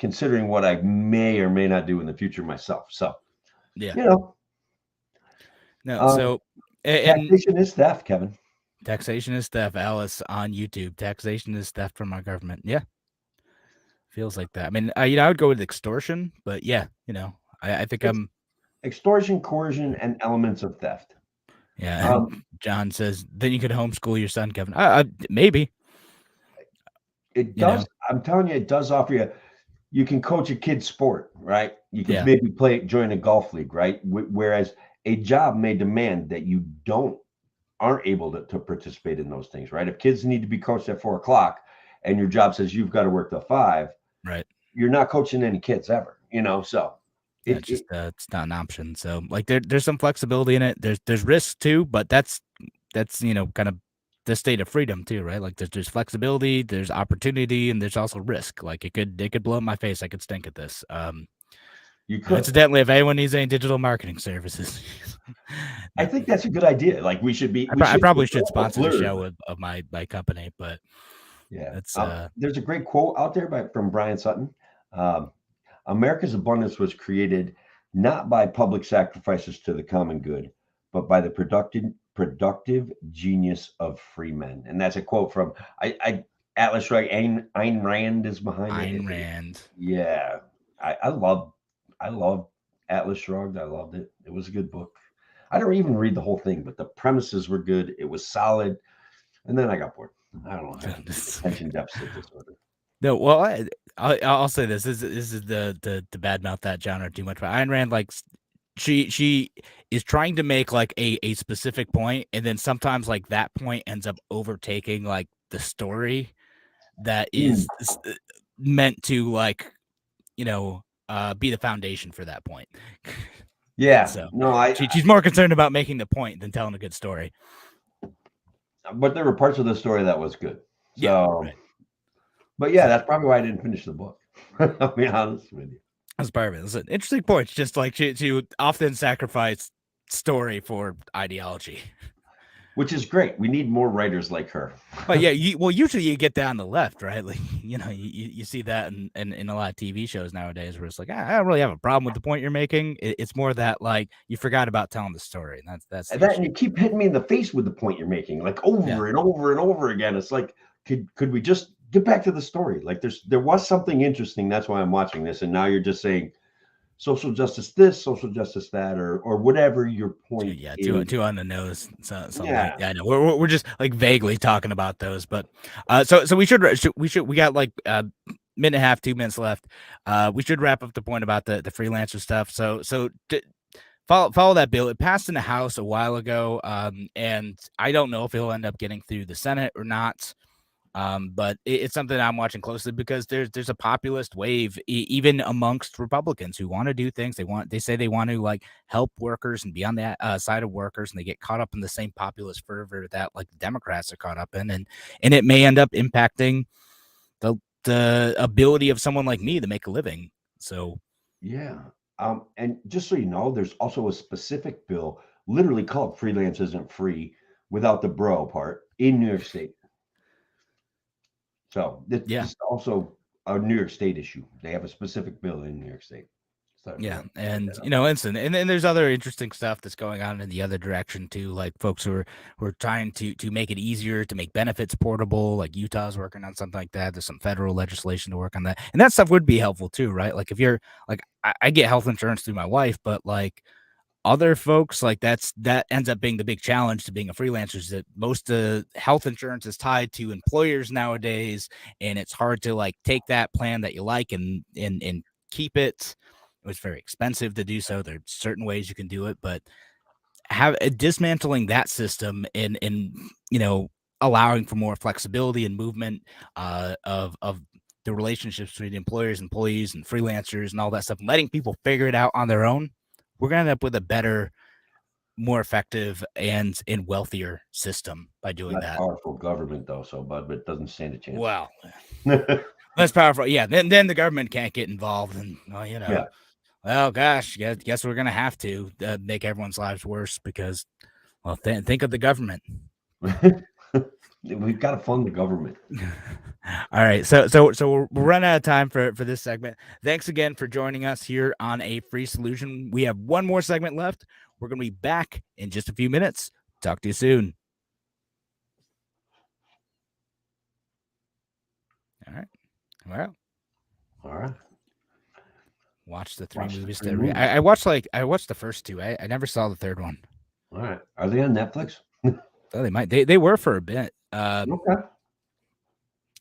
considering what I may or may not do in the future myself. So yeah. you know, No. So, and taxation is theft, Kevin. taxation is theft, Alice on YouTube. Taxation is theft from our government. Yeah. Feels like that. I mean, I would go with extortion, but yeah, I think It's I'm. extortion, coercion, and elements of theft. Yeah, and John says then you could homeschool your son, Kevin. Maybe. It does. I'm telling you, it does offer you. You can coach a kid's sport, right? You can Yeah. maybe join a golf league, right? Whereas a job may demand that you aren't able to participate in those things, right? If kids need to be coached at 4 o'clock and your job says you've got to work till 5, Right. You're not coaching any kids ever, so It's just it's not an option. So like there's some flexibility in it. There's risk too, but that's kind of the state of freedom too, right? Like there's flexibility, there's opportunity, and there's also risk. Like it could blow up my face. I could stink at this. you could. Incidentally, if anyone needs any digital marketing services, I think that's a good idea. Like we should be. I probably should a sponsor the flirt. show of my company, but Yeah, that's there's a great quote out there from Brian Sutton. America's abundance was created not by public sacrifices to the common good, but by the productive genius of free men. And that's a quote from Atlas Shrugged. Ayn Rand is behind it. Ayn Rand. Yeah. I love Atlas Shrugged. I loved it. It was a good book. I don't even read the whole thing, but the premises were good. It was solid. And then I got bored. I don't know. I had attention deficit disorder. No, well, I'll say this. This is the bad mouth that genre too much. But Ayn Rand, like, she is trying to make like a specific point, and then sometimes like that point ends up overtaking like the story that is meant to, like, you know, be the foundation for that point. Yeah. So no, she's more concerned about making the point than telling a good story. But there were parts of the story that was good. So, Yeah, right. But yeah, that's probably why I didn't finish the book. I'll be honest with you. That's part of it. It's an interesting point. It's just like she often sacrifice story for ideology. Which is great. We need more writers like her. But yeah, usually you get that on the left, right? Like, you know, you see that in a lot of TV shows nowadays where it's like, I don't really have a problem with the point you're making. It's more that like you forgot about telling the story. And that's and you keep hitting me in the face with the point you're making, like over and over and over again. It's like, could we just get back to the story? Like there was something interesting. That's why I'm watching this. And now you're just saying social justice this, social justice that, or whatever your point is. Too on the nose. So yeah, I know we're just like vaguely talking about those, but so we got like minute and a half, 2 minutes left. We should wrap up the point about the freelancer stuff. So follow that bill. It passed in the House a while ago, and I don't know if it'll end up getting through the Senate or not. But it's something I'm watching closely because there's a populist wave even amongst Republicans who want to do things. They say they want to like help workers and be on the side of workers, and they get caught up in the same populist fervor that like the Democrats are caught up in, and it may end up impacting the ability of someone like me to make a living. So yeah. And just so you know, there's also a specific bill literally called Freelance Isn't Free without the bro part in New York State. So this is also a New York State issue. They have a specific bill in New York State. So, yeah, and you know, and then there's other interesting stuff that's going on in the other direction too. Like folks who are trying to make it easier to make benefits portable. Like Utah's working on something like that. There's some federal legislation to work on that, and that stuff would be helpful too, right? Like if you're like, I get health insurance through my wife, but like other folks, like that ends up being the big challenge to being a freelancer, is that most health insurance is tied to employers nowadays, and it's hard to like take that plan that you like and keep it. It's very expensive to do so. There are certain ways you can do it, but dismantling that system and you know, allowing for more flexibility and movement of the relationships between employers, employees, and freelancers and all that stuff, and letting people figure it out on their own, we're going to end up with a better, more effective, and wealthier system by doing that. Powerful government, though, but it doesn't stand a chance. Wow. That's powerful. Yeah. Then the government can't get involved, and you know. Yeah. Well, gosh, guess we're going to have to make everyone's lives worse because, well, think of the government. We've got to fund the government. All right. So we're running out of time for this segment. Thanks again for joining us here on A Free Solution. We have one more segment left. We're going to be back in just a few minutes. Talk to you soon. All right. Well. All right. Watch the three movies. I watched the first two. I never saw the third one. All right. Are they on Netflix? Oh, they might. They were for a bit. Okay.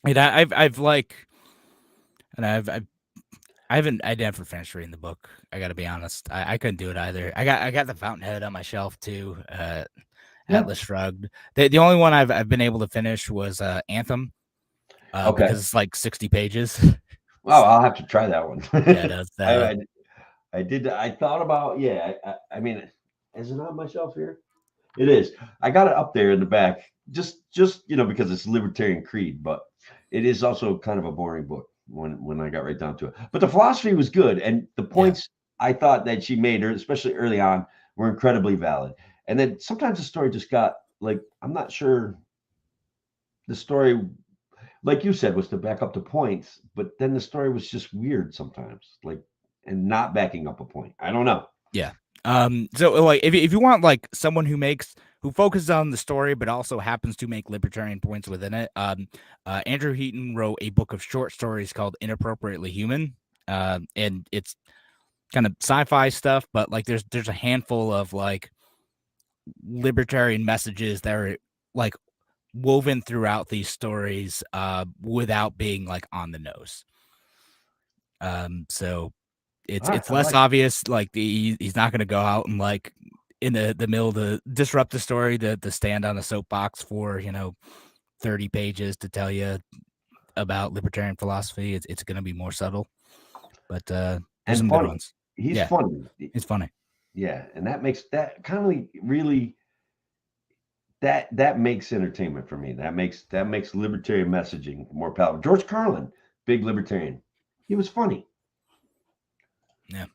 And I never finished reading the book. I got to be honest. I couldn't do it either. I got the Fountainhead on my shelf too. Atlas Shrugged. The only one I've been able to finish was Anthem. Because it's like 60 pages. Well, I'll have to try that one. Yeah, I did. I thought about. Yeah. I mean, is it on my shelf here? It is. I got it up there in the back, just you know, because it's Libertarian Creed, but it is also kind of a boring book when I got right down to it. But the philosophy was good, and the points I thought that she made, especially early on, were incredibly valid. And then sometimes the story just got like, I'm not sure. The story, like you said, was to back up the points, but then the story was just weird sometimes, like, and not backing up a point. I don't know. Yeah. So like if you want like someone who makes who focuses on the story, but also happens to make libertarian points within it. Andrew Heaton wrote a book of short stories called Inappropriately Human. And it's kind of sci-fi stuff, but like there's a handful of like libertarian messages that are like woven throughout these stories without being like on the nose. So it's less obvious. Like he's not going to go out and like in the middle to disrupt the story to stand on a soapbox for 30 pages to tell you about libertarian philosophy. It's going to be more subtle, but there's some funny. good ones. He's funny. It's funny. Yeah, and that makes that kind of really that makes entertainment for me. That makes libertarian messaging more palatable. George Carlin, big libertarian. He was funny. Yeah.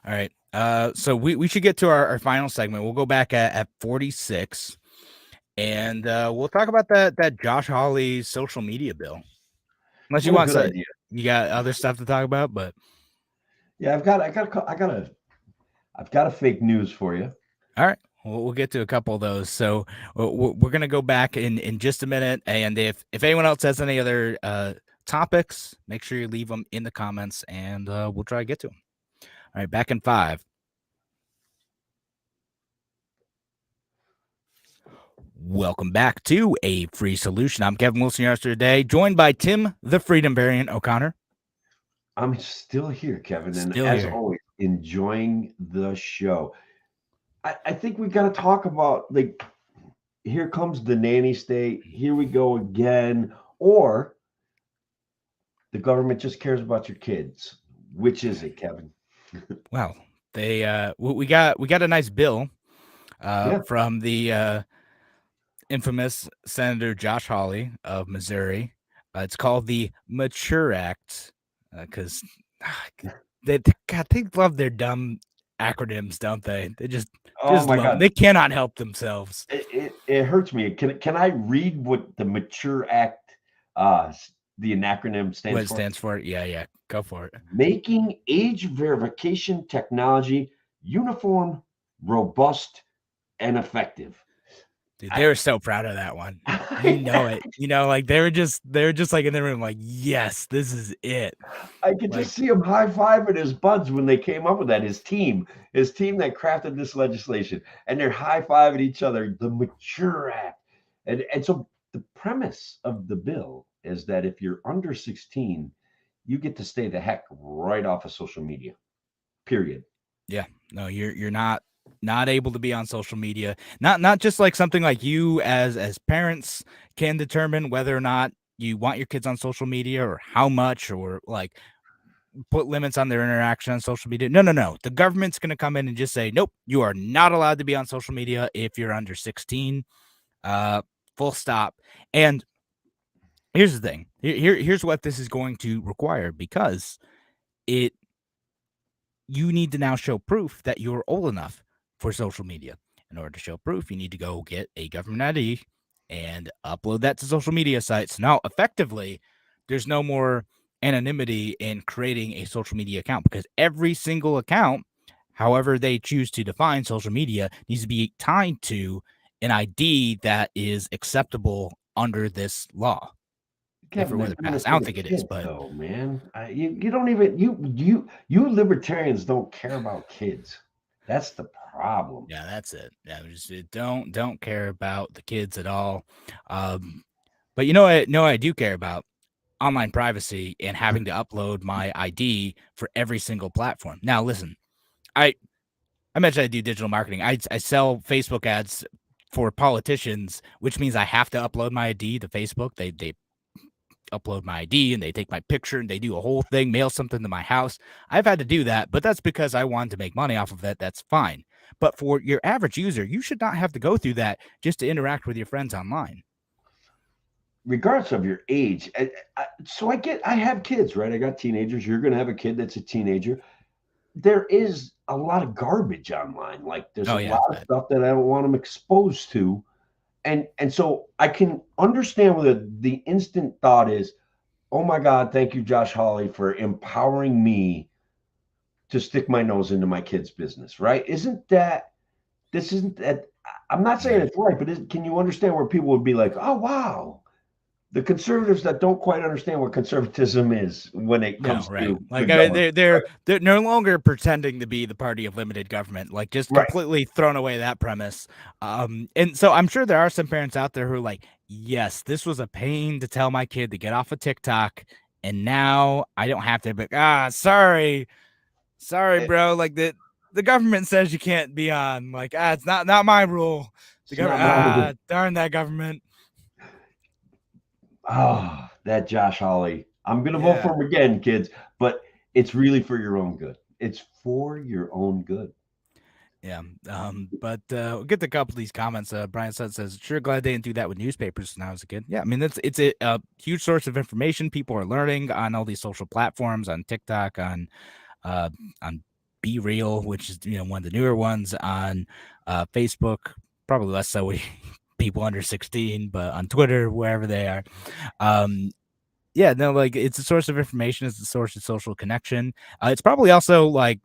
All right. So we should get to our final segment. We'll go back at 46, and we'll talk about that Josh Hawley social media bill. Unless you want to, you got other stuff to talk about, but yeah, I've got a fake news for you. All right. We'll get to a couple of those. So we're going to go back in just a minute. And if anyone else has any other topics, make sure you leave them in the comments and we'll try to get to them. All right. Back in 5. Welcome back to A Free Solution. I'm Kevin Wilson, your host today, joined by Tim, the Freedom Variant O'Connor. I'm still here, Kevin. And as always, enjoying the show. I think we got to talk about, like, here comes the nanny state. Here we go again. Or the government just cares about your kids. Which is it, Kevin? Well, we got a nice bill from the infamous Senator Josh Hawley of Missouri. It's called the Mature Act because they love their dumb acronyms, don't they? They just God, they cannot help themselves. It hurts me. Can I read what the Mature Act, the acronym stands for? What it stands for? Yeah, go for it. Making age verification technology uniform, robust, and effective. Dude, they were so proud of that one. You know it. Like they were just like in the room, like, yes, this is it. I could just see him high-fiving his buds when they came up with that. His team that crafted this legislation, and they're high-fiving each other. The Mature Act, and so the premise of the bill is that if you're under 16, you get to stay the heck right off of social media. Period. Yeah, no, you're not able to be on social media. Not just like something like you as parents can determine whether or not you want your kids on social media or how much, or like put limits on their interaction on social media. No. The government's going to come in and just say, nope, you are not allowed to be on social media if you're under 16. Full stop. And here's the thing. Here's what this is going to require, because you need to now show proof that you're old enough for social media. In order to show proof, you need to go get a government ID and upload that to social media sites. Now, effectively, there's no more anonymity in creating a social media account, because every single account, however they choose to define social media, needs to be tied to an ID that is acceptable under this law. Kevin, I don't think it is, but no, man, you don't even you libertarians don't care about kids. That's the problem. Yeah, that's it. Yeah, just don't care about the kids at all. But I do care about online privacy and having to upload my ID for every single platform. Now, listen, I mentioned I do digital marketing. I sell Facebook ads for politicians, which means I have to upload my ID to Facebook. They upload my ID and they take my picture and they do a whole thing, mail something to my house. I've had to do that, but that's because I wanted to make money off of it. That's fine. But for your average user, you should not have to go through that just to interact with your friends online. Regardless of your age. I have kids, right? I got teenagers. You're going to have a kid that's a teenager. There is a lot of garbage online. Like there's a lot of stuff that I don't want them exposed to. And so I can understand whether the instant thought is, oh my God, thank you, Josh Hawley, for empowering me to stick my nose into my kid's business, right? Isn't that I'm not saying Right. it's right, but can you understand where people would be like, oh, wow. The conservatives that don't quite understand what conservatism is when it No, comes right. to the Like government. they're no longer pretending to be the party of limited government. Like just Right. completely thrown away that premise. And so I'm sure there are some parents out there who are like, yes, this was a pain to tell my kid to get off of TikTok, and now I don't have to. But sorry, It- bro. Like the government says you can't be on. Like it's not my rule. The It's not government. my Darn that government. Oh, that Josh Hawley. I'm going to vote Yeah. for him again, kids, but it's really for your own good. It's for your own good. Yeah. But we'll get to a couple of these comments. Brian Sutton says, sure glad they didn't do that with newspapers when I was a kid. Yeah, I mean it's a huge source of information. People are learning on all these social platforms, on TikTok, on Be Real, which is one of the newer ones, on Facebook, probably less so with people under 16, but on Twitter, wherever they are. Yeah, no, like it's a source of information, it's a source of social connection. It's probably also like,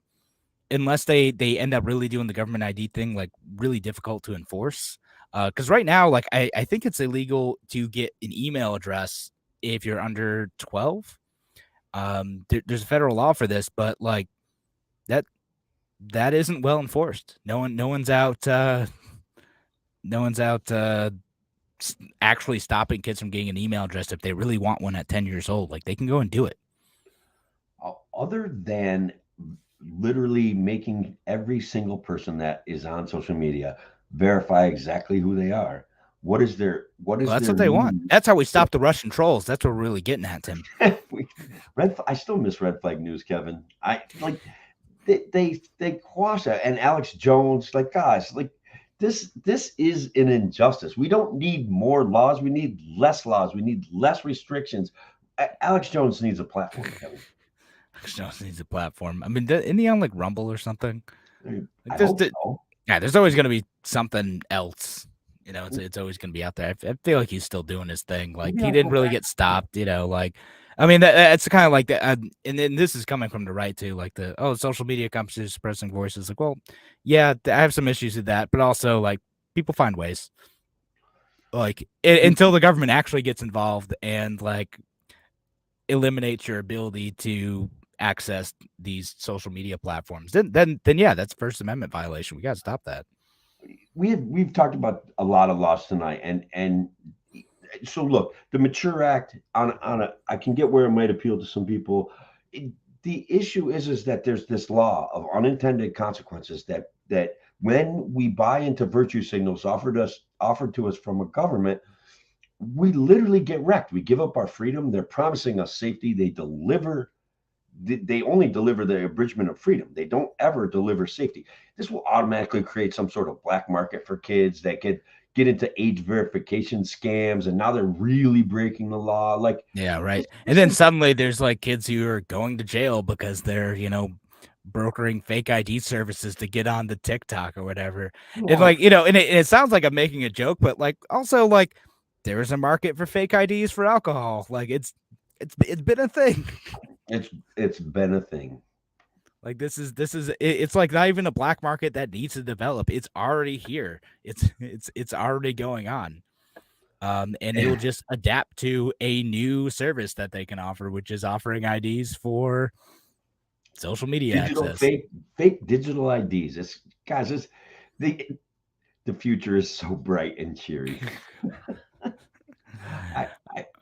unless they end up really doing the government ID thing, like really difficult to enforce. Because right now, like I think it's illegal to get an email address if you're under 12. There's a federal law for this, but like that isn't well enforced. No one's out. No one's out actually stopping kids from getting an email address if they really want one at 10 years old. Like they can go and do it. Other than literally making every single person that is on social media verify exactly who they are. What That's what they want. That's how we stop the Russian trolls. That's what we're really getting at, Tim. I still miss red flag news, Kevin. I like they quash that, and Alex Jones, like, guys, like this is an injustice. We don't need more laws. We need less laws. We need less restrictions. Alex Jones needs a platform, Kevin. Alex Jones needs a platform. I mean, isn't he on like Rumble or something? I hope so. Yeah, there's always going to be something else. It's always going to be out there. I feel like he's still doing his thing. Like Maybe he I'll didn't go really back. get stopped. Like, I mean, that's kind of like that. And then this is coming from the right too. Like social media companies suppressing voices. Like, well, yeah, I have some issues with that, but also like people find ways. Like until the government actually gets involved and like eliminates your ability to access these social media platforms, then yeah, that's First Amendment violation. We got to stop that. We've talked about a lot of laws tonight, and so look, the Mature Act I can get where it might appeal to some people. The issue is that there's this law of unintended consequences that when we buy into virtue signals offered to us from a government, we literally get wrecked. We give up our freedom. They're promising us safety. They only deliver the abridgment of freedom. They don't ever deliver safety. This will automatically create some sort of black market for kids that get into age verification scams, and now they're really breaking the law. Like, yeah, right. And then suddenly there's like kids who are going to jail because they're brokering fake ID services to get on the TikTok or whatever. And like and it sounds like I'm making a joke, but like also like there is a market for fake IDs for alcohol. Like it's been a thing. It's been a thing. Like it's like not even a black market that needs to develop. It's already here. It's already going on. And it'll just adapt to a new service that they can offer, which is offering IDs for social media access. Fake digital IDs. The future is so bright and cheery.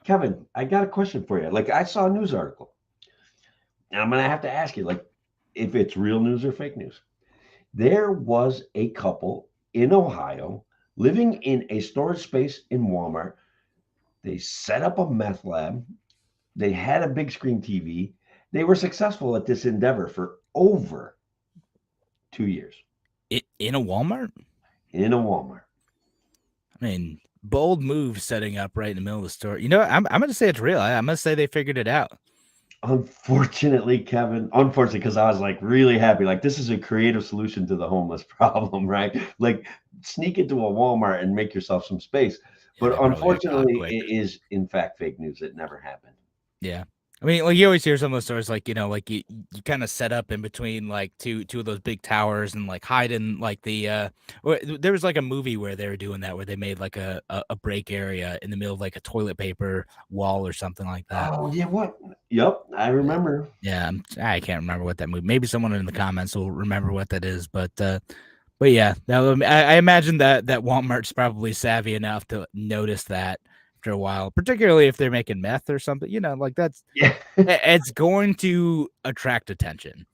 Kevin, I got a question for you. Like, I saw a news article, and I'm gonna have to ask you, like, if it's real news or fake news. There was a couple in Ohio living in a storage space in Walmart. They set up a meth lab. They had a big screen TV. They were successful at this endeavor for over 2 years. In a Walmart? In a Walmart. I mean, bold move setting up right in the middle of the store. I'm going to say it's real. I'm going to say they figured it out. Unfortunately, Kevin, because I was like really happy. Like, this is a creative solution to the homeless problem, right? Like, sneak into a Walmart and make yourself some space. But unfortunately, it is in fact fake news. It never happened. Yeah. I mean, like you always hear some of those stories, like like you kind of set up in between like two of those big towers and like hide in like the. There was like a movie where they were doing that, where they made like a break area in the middle of like a toilet paper wall or something like that. Oh yeah, what? Yep, I remember. Yeah, I can't remember what that movie. Maybe someone in the comments will remember what that is, but yeah, now I imagine that Walmart's probably savvy enough to notice that after a while, particularly if they're making meth or something. Like that's Yeah, it's going to attract attention.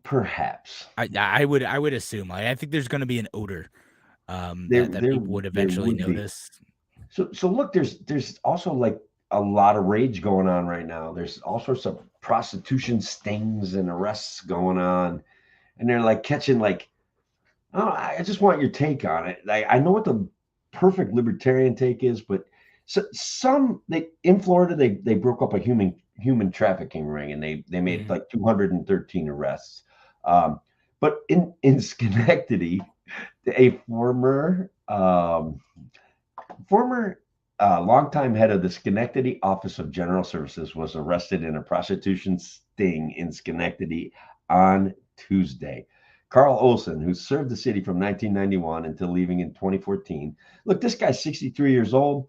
perhaps I would assume. Like, I think there's going to be an odor there that there people would there eventually would be. notice. So look, there's also like a lot of rage going on right now. There's all sorts of prostitution stings and arrests going on, and they're like catching like, oh, I just want your take on it. Like, I know what the perfect libertarian take is, but some they in Florida they broke up a human trafficking ring and they made Mhm. like 213 arrests. Um, but in Schenectady, a former longtime head of the Schenectady Office of General Services was arrested in a prostitution sting in Schenectady on Tuesday. Carl Olson, who served the city from 1991 until leaving in 2014. Look, this guy's 63 years old.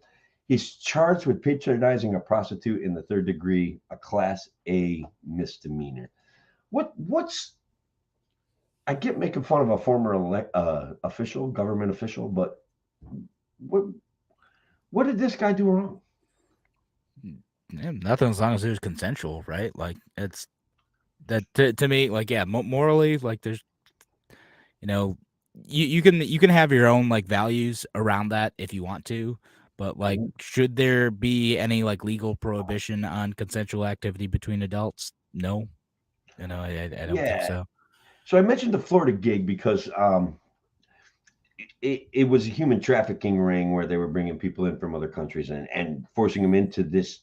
He's charged with patronizing a prostitute in the third degree, a class A misdemeanor. What's I get making fun of a former official, government official, but what what did this guy do wrong? Yeah, nothing as long as it was consensual, right? Like it's that to me, like yeah, morally, like there's you know you can have your own like values around that if you want to, but like should there be any like legal prohibition on consensual activity between adults? No, I don't think Yeah. so. So I mentioned the Florida gig because it was a human trafficking ring where they were bringing people in from other countries and forcing them into this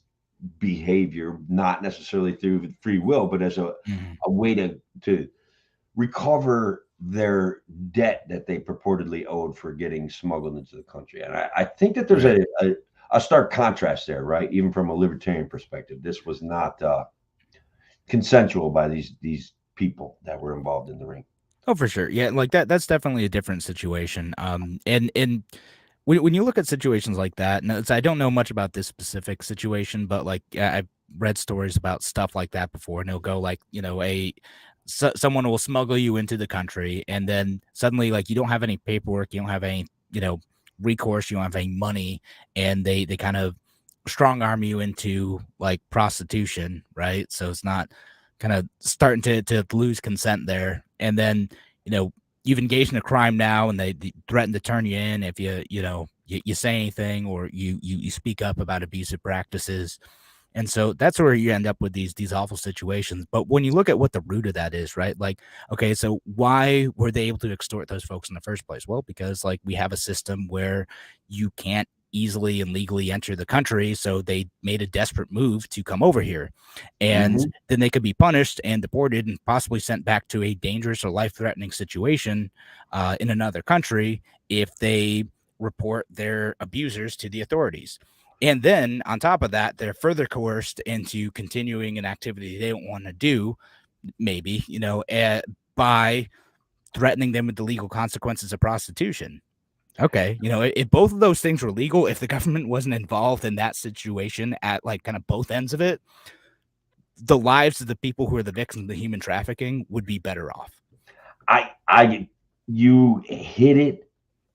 behavior, not necessarily through free will, but as Mhm. a way to recover their debt that they purportedly owed for getting smuggled into the country. And I think that there's Right. a stark contrast there, right? Even from a libertarian perspective, this was not consensual by these people that were involved in the ring. Oh, for sure. Yeah, like that's definitely a different situation. And when you look at situations like that, and I don't know much about this specific situation, but like I've read stories about stuff like that before, and they'll go like, someone will smuggle you into the country, and then suddenly like you don't have any paperwork, you don't have any, recourse, you don't have any money, and they kind of strong arm you into like prostitution, right? So it's not kind of starting to lose consent there, and then you've engaged in a crime now, and they threaten to turn you in if you say anything or you speak up about abusive practices. And so that's where you end up with these awful situations. But when you look at what the root of that is, right? Like, okay, so why were they able to extort those folks in the first place? Well, because like we have a system where you can't easily and legally enter the country, so they made a desperate move to come over here, and Hmm. then they could be punished and deported and possibly sent back to a dangerous or life-threatening situation in another country if they report their abusers to the authorities. And then on top of that, they're further coerced into continuing an activity they don't want to do, maybe, by threatening them with the legal consequences of prostitution. Okay. If both of those things were legal, if the government wasn't involved in that situation at like kind of both ends of it, the lives of the people who are the victims of the human trafficking would be better off. I you hit it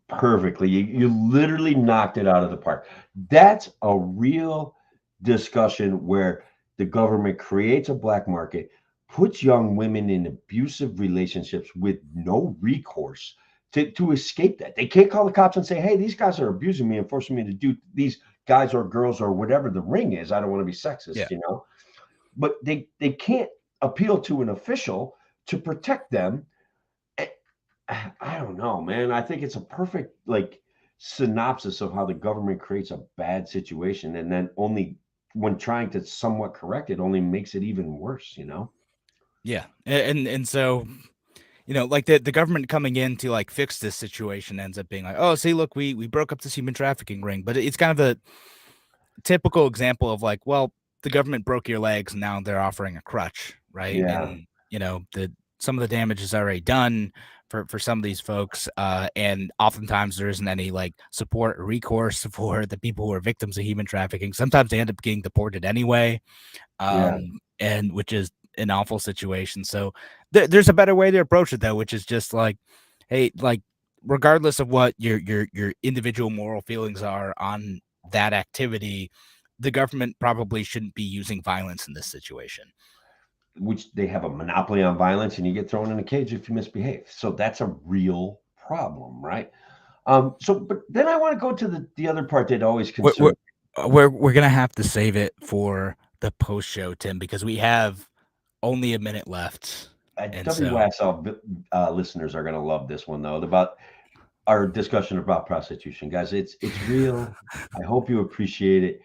perfectly. You literally knocked it out of the park. That's a real discussion where the government creates a black market, puts young women in abusive relationships with no recourse to escape that. They can't call the cops and say, hey, these guys are abusing me and forcing me to do these guys or girls or whatever the ring is. I don't want to be Yeah. sexist. But they can't appeal to an official to protect them. I don't know, man. I think it's a perfect like synopsis of how the government creates a bad situation and then only when trying to somewhat correct it only makes it even worse. Yeah. And so, like the government coming in to like fix this situation ends up being like, oh, see, look, we broke up this human trafficking ring. But it's kind of typical example of like, well, the government broke your legs, now they're offering a crutch, right? Yeah. And some of the damage is already done for some of these folks, and oftentimes there isn't any like support or recourse for the people who are victims of human trafficking. Sometimes they end up getting deported anyway, Yeah. and which is an awful situation. So there's a better way to approach it though, which is just like, hey, like regardless of what your individual moral feelings are on that activity, the government probably shouldn't be using violence in this situation. Which they have a monopoly on violence, and you get thrown in a cage if you misbehave. So that's a real problem, right? But then I want to go to the other part that always concerns. We're gonna have to save it for the post show, Tim, because we have only a minute left. And so WSL listeners are going to love this one, though, about our discussion about prostitution, guys. It's real. I hope you appreciate it.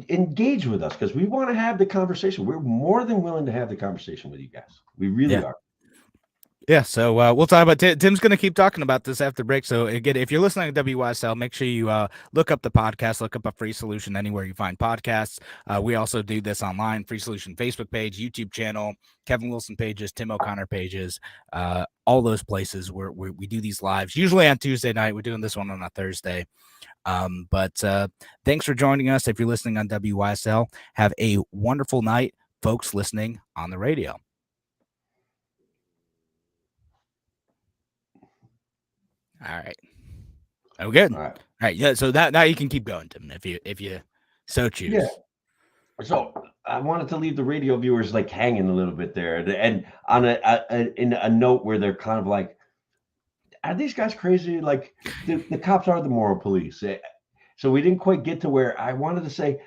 Engage with us because we want to have the conversation. We're more than willing to have the conversation with you guys. We really are. Yeah, so we'll talk about Tim's going to keep talking about this after break. So again, if you're listening to WSL, make sure you look up the podcast, look up a Free Solution anywhere you find podcasts. We also do this online, Free Solution Facebook page, YouTube channel, Kevin Wilson pages, Tim O'Connor pages, all those places where we do these lives, usually on Tuesday night. We're doing this one on a Thursday. But thanks for joining us. If you're listening on WSL, have a wonderful night, folks listening on the radio. All right. Oh, good. All right. Yeah. So now you can keep going, Tim, if you so choose. Yeah. So I wanted to leave the radio viewers like hanging a little bit there, and on in a note where they're kind of like, are these guys crazy? Like the cops are the moral police. So we didn't quite get to where I wanted to say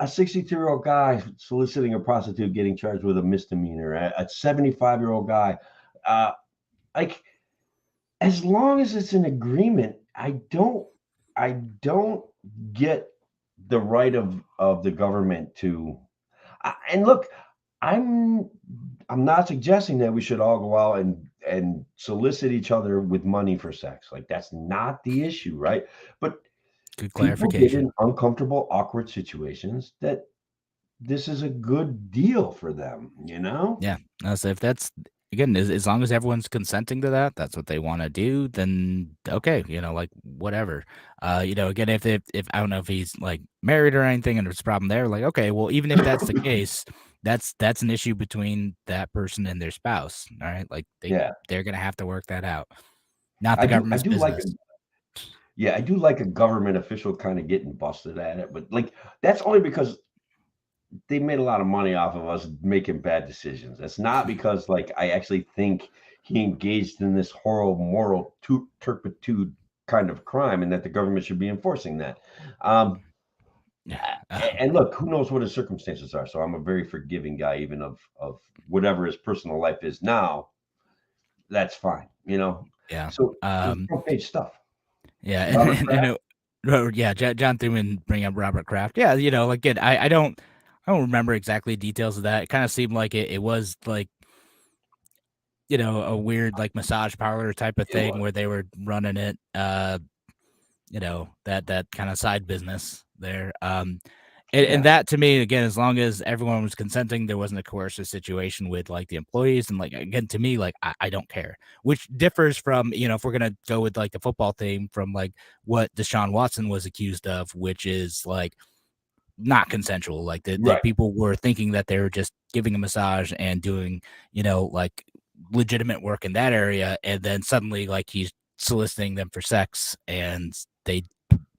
a 62-year-old guy soliciting a prostitute getting charged with a misdemeanor, a 75-year-old guy, like. As long as it's an agreement, I don't get the right of the government to. And look, I'm not suggesting that we should all go out and solicit each other with money for sex. Like that's not the issue, right? But good people get in uncomfortable, awkward situations that this is a good deal for them, you know? Yeah. So if that's again, as long as everyone's consenting to that, that's what they want to do, then okay, like whatever. Again, if I don't know if he's like married or anything and there's a problem there, like, okay, well, even if that's the case, that's an issue between that person and their spouse. All right. Like they're gonna have to work that out. Not the government's business. I do like a government official kind of getting busted at it, but like that's only because they made a lot of money off of us making bad decisions. That's not because like I actually think he engaged in this horrible moral turpitude kind of crime and that the government should be enforcing that. And look, who knows what his circumstances are. So I'm a very forgiving guy, even of whatever his personal life is now. That's fine, Yeah. So front page stuff. Yeah. John Thuman bring up Robert Kraft. Yeah, again, I don't remember exactly details of that. It kind of seemed like it was like, a weird like massage parlor type of thing where they were running it, that kind of side business there. And that to me, again, as long as everyone was consenting, there wasn't a coercive situation with like the employees. And like, again, to me, like, I don't care, which differs from, if we're going to go with like the football thing from like what Deshaun Watson was accused of, which is like, not consensual. Like the people were thinking that they were just giving a massage and doing, like legitimate work in that area. And then suddenly like he's soliciting them for sex and they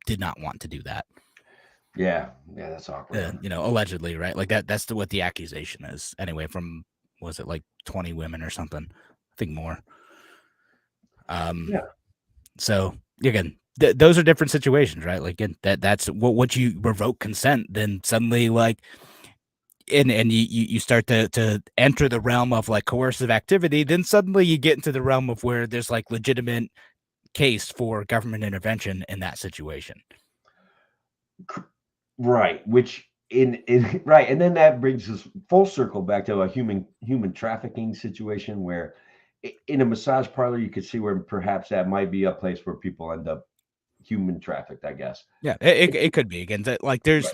did not want to do that. Yeah. That's awkward. Allegedly, right? Like that's what the accusation is anyway, from, was it like 20 women or something? I think more. So again, those are different situations, right? Like that's what you revoke consent, then suddenly like, and you start to enter the realm of like coercive activity, then suddenly you get into the realm of where there's like legitimate case for government intervention in that situation. Right. Which right. And then that brings us full circle back to a human trafficking situation where in a massage parlor, you could see where perhaps that might be a place where people end up human trafficked, I guess. Yeah, it could be again. Like there's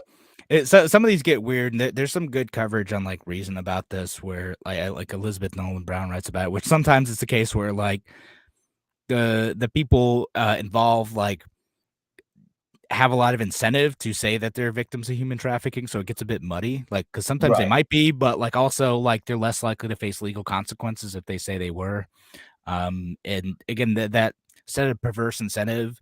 so some of these get weird, and there's some good coverage on like Reason about this, where like Elizabeth Nolan Brown writes about it, which sometimes it's the case where like the people involved like have a lot of incentive to say that they're victims of human trafficking, so it gets a bit muddy. Like because sometimes they Right. might be, but like also like they're less likely to face legal consequences if they say they were. And again, that set of perverse incentive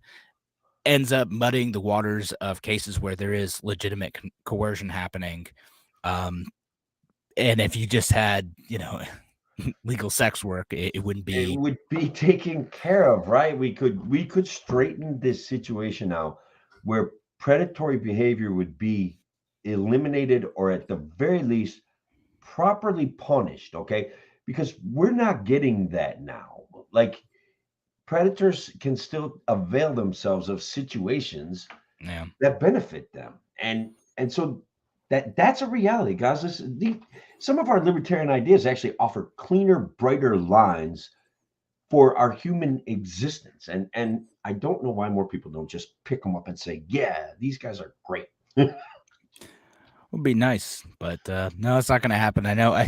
ends up muddying the waters of cases where there is legitimate coercion happening. Um, and if you just had, legal sex work, it wouldn't It be. would be taken care of, right? We could straighten this situation out where predatory behavior would be eliminated, or at the very least properly punished, okay? Because we're not getting that now. Like, predators can still avail themselves of situations Yeah. that benefit them, and so that's a reality, guys. Some of our libertarian ideas actually offer cleaner, brighter lines for our human existence, and I don't know why more people don't just pick them up and say, yeah, these guys are great. Would be nice, but no, it's not going to happen. I know.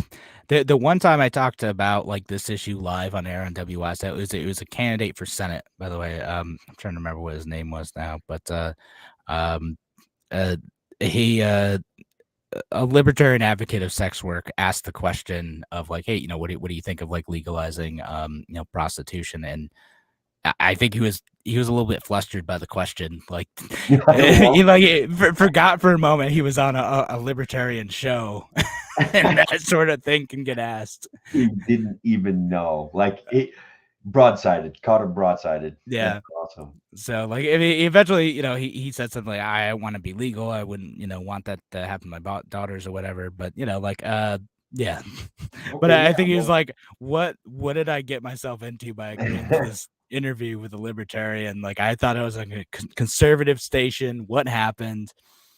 The one time I talked about like this issue live on air on WS, it was a candidate for Senate, by the way. I'm trying to remember what his name was now, but um, uh, he a libertarian advocate of sex work asked the question of like, hey, what do you think of like legalizing prostitution? And I think he was a little bit flustered by the question. Like, I love he forgot for a moment he was on a libertarian show, and that sort of thing can get asked. He didn't even know. Like, it broadsided, caught him broadsided. That's Yeah. awesome. So like, if he eventually, he said something like, I want to be legal. I wouldn't, want that to happen to my daughters or whatever. But like, yeah. But Okay, I yeah, think he was well, like, what did I get myself into by agreeing to this interview with a libertarian? Like, I thought it was like a conservative station. What happened?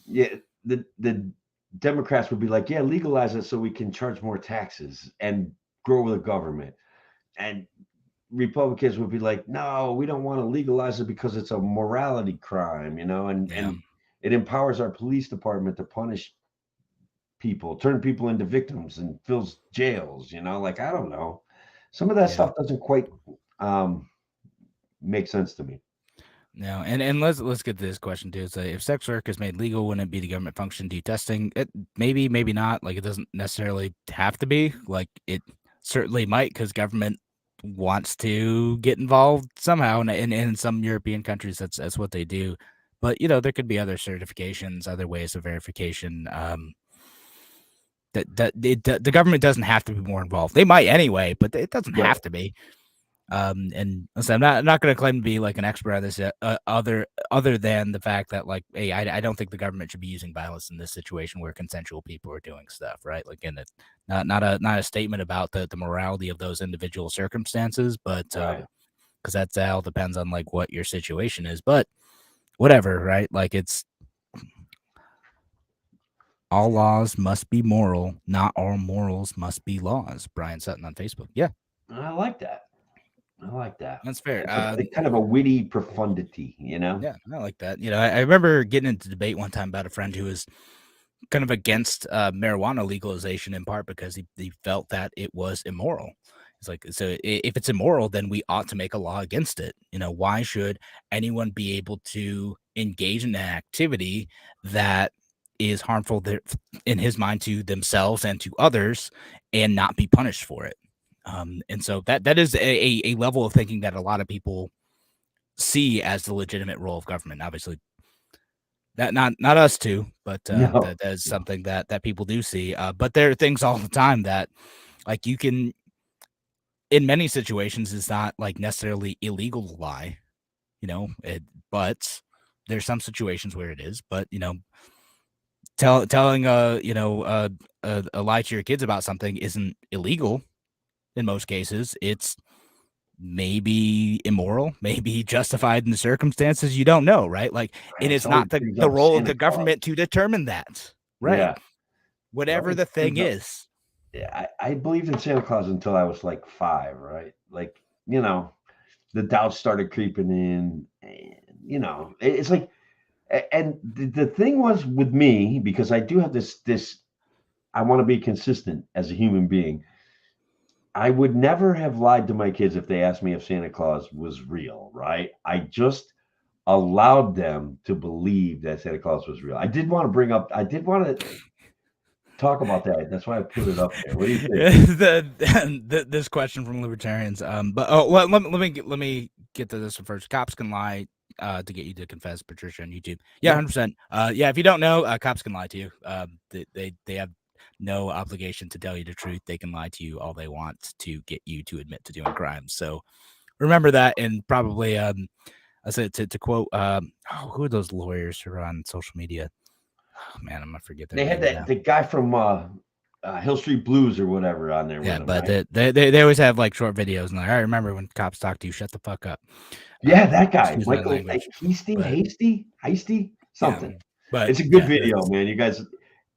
yeah, the Democrats would be like, yeah, legalize it so we can charge more taxes and grow the government. And Republicans would be like, no, we don't want to legalize it because it's a morality crime, and Yeah. it empowers our police department to punish people, turn people into victims, and fills jails. Like, I don't know, some of that Yeah. stuff doesn't quite um, make sense to me. No, and let's get to this question too. So if sex work is made legal, wouldn't it be the government function to do testing? It maybe not. Like it doesn't necessarily have to be. Like it certainly might, because government wants to get involved somehow, and in some European countries that's what they do. But there could be other certifications, other ways of verification. The government doesn't have to be more involved. They might anyway, but it doesn't Right. have to be. And listen, I'm not going to claim to be like an expert on this, other than the fact that like, hey, I don't think the government should be using violence in this situation where consensual people are doing stuff, right? Like, and it's not a statement about the morality of those individual circumstances, but Right. because that all depends on like what your situation is, but whatever, right? Like it's all laws must be moral, not all morals must be laws. Brian Sutton on Facebook. Yeah, I like that. I like that. that's fair. It's kind of a witty profundity, Yeah, I like that. I remember getting into debate one time about a friend who was kind of against marijuana legalization, in part because he felt that it was immoral. It's like, so if it's immoral, then we ought to make a law against it. Why should anyone be able to engage in an activity that is harmful in his mind to themselves and to others and not be punished for it? And so that is a level of thinking that a lot of people see as the legitimate role of government. Obviously, that not us too, but No, that is something that people do see. But there are things all the time that, like, you can, in many situations, it's not like necessarily illegal to lie, but there's some situations where it is. But telling a lie to your kids about something isn't illegal in most cases. It's maybe immoral, maybe justified in the circumstances. You don't know, right? Like, and it it's always not the brings up role of Santa the Claus. government to determine that, right? Yeah, it Whatever always the thing brings up. is. Yeah, I believed in Santa Claus until I was like 5, right? Like, the doubts started creeping in, and you know, it's like, and the thing was with me, because I do have this, I want to be consistent as a human being. I would never have lied to my kids if they asked me if Santa Claus was real, right? I just allowed them to believe that Santa Claus was real. I did want to talk about that. That's why I put it up there. What do you think? This question from libertarians. But let me get to this one first. Cops can lie to get you to confess, Patricia, on YouTube. Yeah, 100%. Yeah, if you don't know, cops can lie to you. They have no obligation to tell you the truth. They can lie to you all they want to get you to admit to doing crimes. So remember that, and probably I said to quote who are those lawyers who are on social media? Oh, man, I'm gonna forget their They had name now. the guy from Hill Street Blues or whatever on there. Yeah, with but them, right? they always have like short videos and like, I remember when cops talk to you, shut the fuck up. Yeah, that guy, Excuse my Michael language. Hasty, something. Yeah, but It's a good video, man. You guys,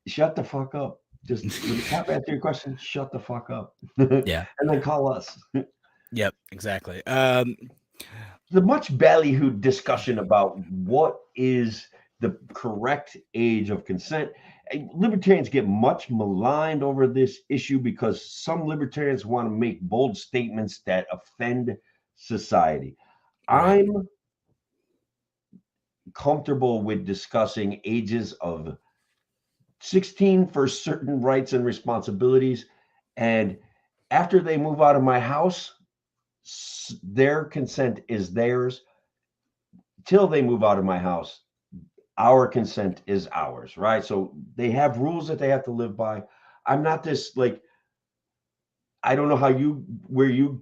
shut the fuck up. Just when the cop asks you a question, shut the fuck up. Yeah. And then call us. Yep, exactly. The much ballyhooed discussion about what is the correct age of consent. Libertarians get much maligned over this issue because some libertarians want to make bold statements that offend society. Right. I'm comfortable with discussing ages of 16 for certain rights and responsibilities. And after they move out of my house, their consent is theirs. Till they move out of my house, our consent is ours, right? So they have rules that they have to live by. I'm not this like, I don't know where you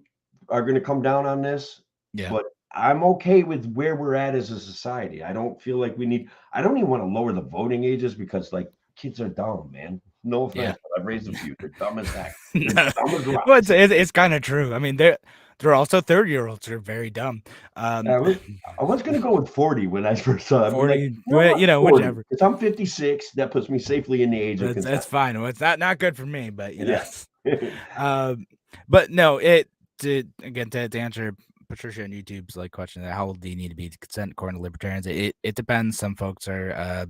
are going to come down on this, Yeah. but I'm okay with where we're at as a society. I don't feel like I don't even want to lower the voting ages because like kids are dumb, man. No offense, but I've raised a few. They're dumb as heck. They're dumb as rocks. Well, it's kind of true. I mean, they're also 30-year-olds who are very dumb. I was going to go with 40 when I first saw it. 40, like, you know, 40. whichever. Because I'm 56, that puts me safely in the age of consent. That's fine. Well, it's not good for me, but you know. Yeah. But no, to answer Patricia on YouTube's like question, how old do you need to be to consent according to libertarians? It depends. Some folks are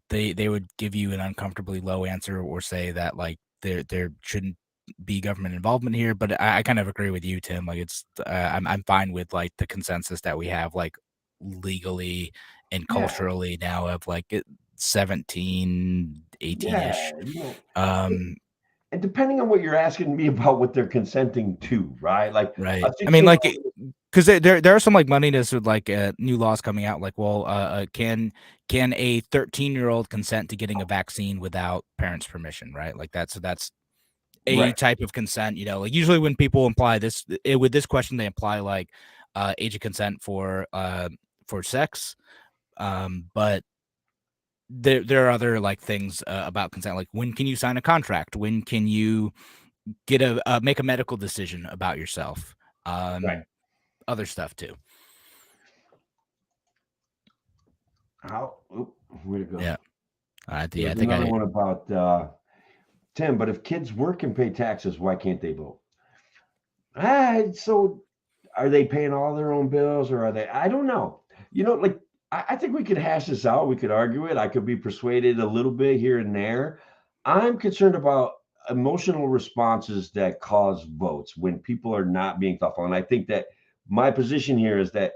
they would give you an uncomfortably low answer or say that like there shouldn't be government involvement here, but I kind of agree with you, Tim. Like it's I'm fine with like the consensus that we have like legally and culturally now of like 17, 18ish. And depending on what you're asking me about what they're consenting to, right? Like, right. I mean, like, because there are some like moneyness with like new laws coming out. Like, well, can a 13-year-old consent to getting a vaccine without parents' permission? Right. Like that's a type of consent. You know, like usually when people imply this with this question, they imply like age of consent for sex. But there are other like things about consent, like when can you sign a contract, when can you get make a medical decision about yourself, other stuff too. Where'd it go? Yeah, I think another one about Tim. But if kids work and pay taxes, why can't they vote? So are they paying all their own bills, or are they? I don't know. You know, like I think we could hash this out. We could argue it. I could be persuaded a little bit here and there. I'm concerned about emotional responses that cause votes when people are not being thoughtful. And I think that my position here is that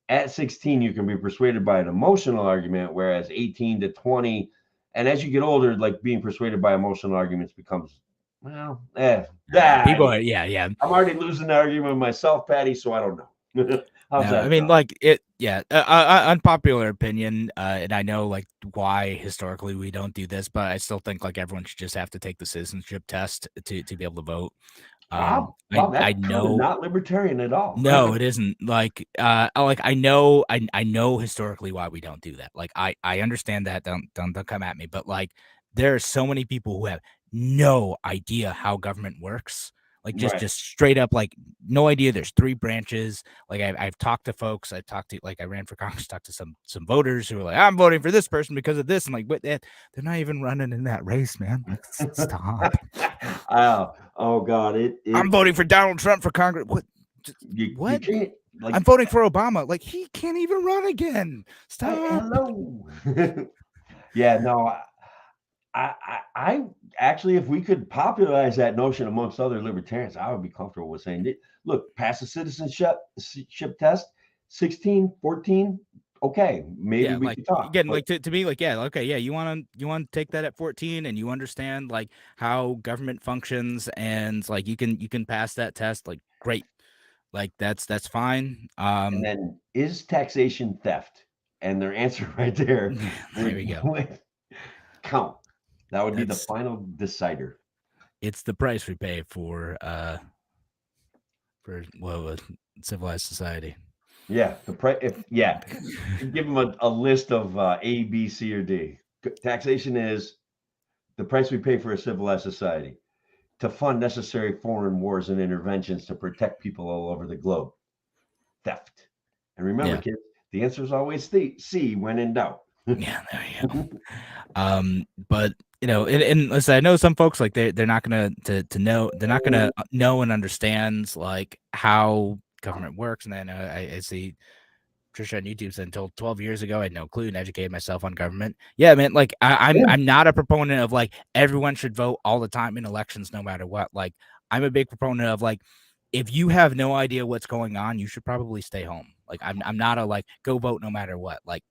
at 16, you can be persuaded by an emotional argument, whereas 18 to 20, and as you get older, like being persuaded by emotional arguments becomes, well, people. Yeah. I'm already losing the argument myself, Patty, so I don't know. How's that? I mean, like it, unpopular opinion, and I know like why historically we don't do this, but I still think like everyone should just have to take the citizenship test to be able to vote. Wow, I know, not libertarian at all. No, it isn't. Like I know historically why we don't do that. Like I understand that. Don't come at me, but like there are so many people who have no idea how government works. Like just straight up, like no idea. There's 3 branches. Like I've talked to folks. I ran for Congress, talked to some voters who were like, I'm voting for this person because of this. And like, but they're not even running in that race, man. Like, stop. Oh God, I'm voting for Donald Trump for Congress. What? You can't. like I'm voting for Obama. Like, he can't even run again. Stop. hello. Yeah, no, I actually, if we could popularize that notion amongst other libertarians, I would be comfortable with saying, look, pass a citizenship test, 16, 14. Okay, maybe Yeah, we like could talk. again, But like to me, like, yeah, okay, yeah, you want to take that at 14 and you understand like how government functions and like you can pass that test, like great. Like that's fine. and then is taxation theft? And their answer right there There we go. would count. That would be the That's final decider. it's the price we pay for well, a civilized society. Yeah, if give them a list of A, B, C, or D. Taxation is the price we pay for a civilized society to fund necessary foreign wars and interventions to protect people all over the globe. Theft. And remember, Yeah. kids, the answer is always C when in doubt. Yeah, there you go. But you know, and listen, I know some folks like they're not gonna to know, they're not gonna know and understand like how government works. And then I see Trisha on YouTube said, until 12 years ago, I had no clue and educated myself on government. Yeah, man, like I'm not a proponent of like everyone should vote all the time in elections, no matter what. Like I'm a big proponent of like, if you have no idea what's going on, you should probably stay home. Like I'm not a like go vote no matter what. Like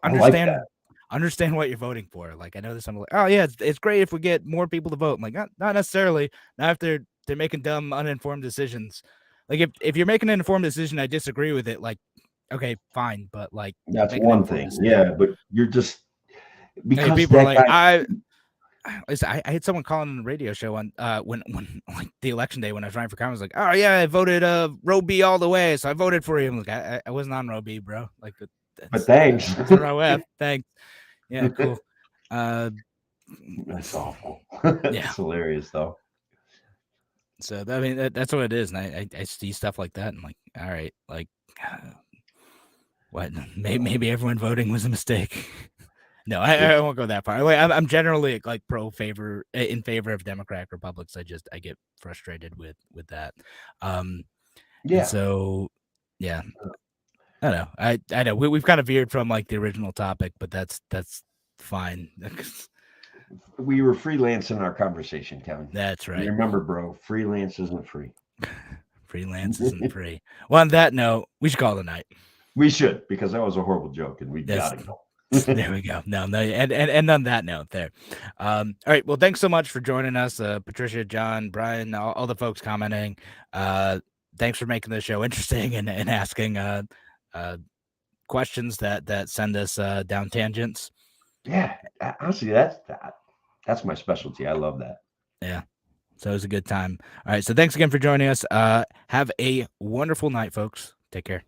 understand what you're voting for. Like I know there's some like, oh yeah, it's great if we get more people to vote. I'm like, not necessarily. Not if they're making dumb, uninformed decisions. Like if you're making an informed decision, I disagree with it. Like, okay, fine, but like That's one thing. Yeah, but you're just because people are like, guy, I had someone calling on the radio show on when like the election day when I was running for Congress, like, oh yeah, I voted Roe B all the way, so I voted for you. I'm like, I wasn't on Roe B, bro. Like, but thanks. Roe F, thanks. Yeah, cool. That's awful. Yeah, it's hilarious though. So I mean that's what it is, and I see stuff like that, and like, all right, like, what? Maybe everyone voting was a mistake. No, I won't go that far. I'm generally like in favor of Democratic Republics. I get frustrated with that. Yeah. So yeah, I don't know. I know we've kind of veered from like the original topic, but that's fine. We were freelancing our conversation, Kevin. That's right. Remember, bro, freelance isn't free. Freelance isn't free. Well, on that note, we should call it a night. We should, because that was a horrible joke, and we gotta go. There we go. No, and on that note, there. All right. Well, thanks so much for joining us, Patricia, John, Brian, all the folks commenting. Thanks for making the show interesting and asking questions that send us down tangents. Yeah, honestly, that's my specialty. I love that. Yeah. So it was a good time. All right. So thanks again for joining us. Have a wonderful night, folks. Take care.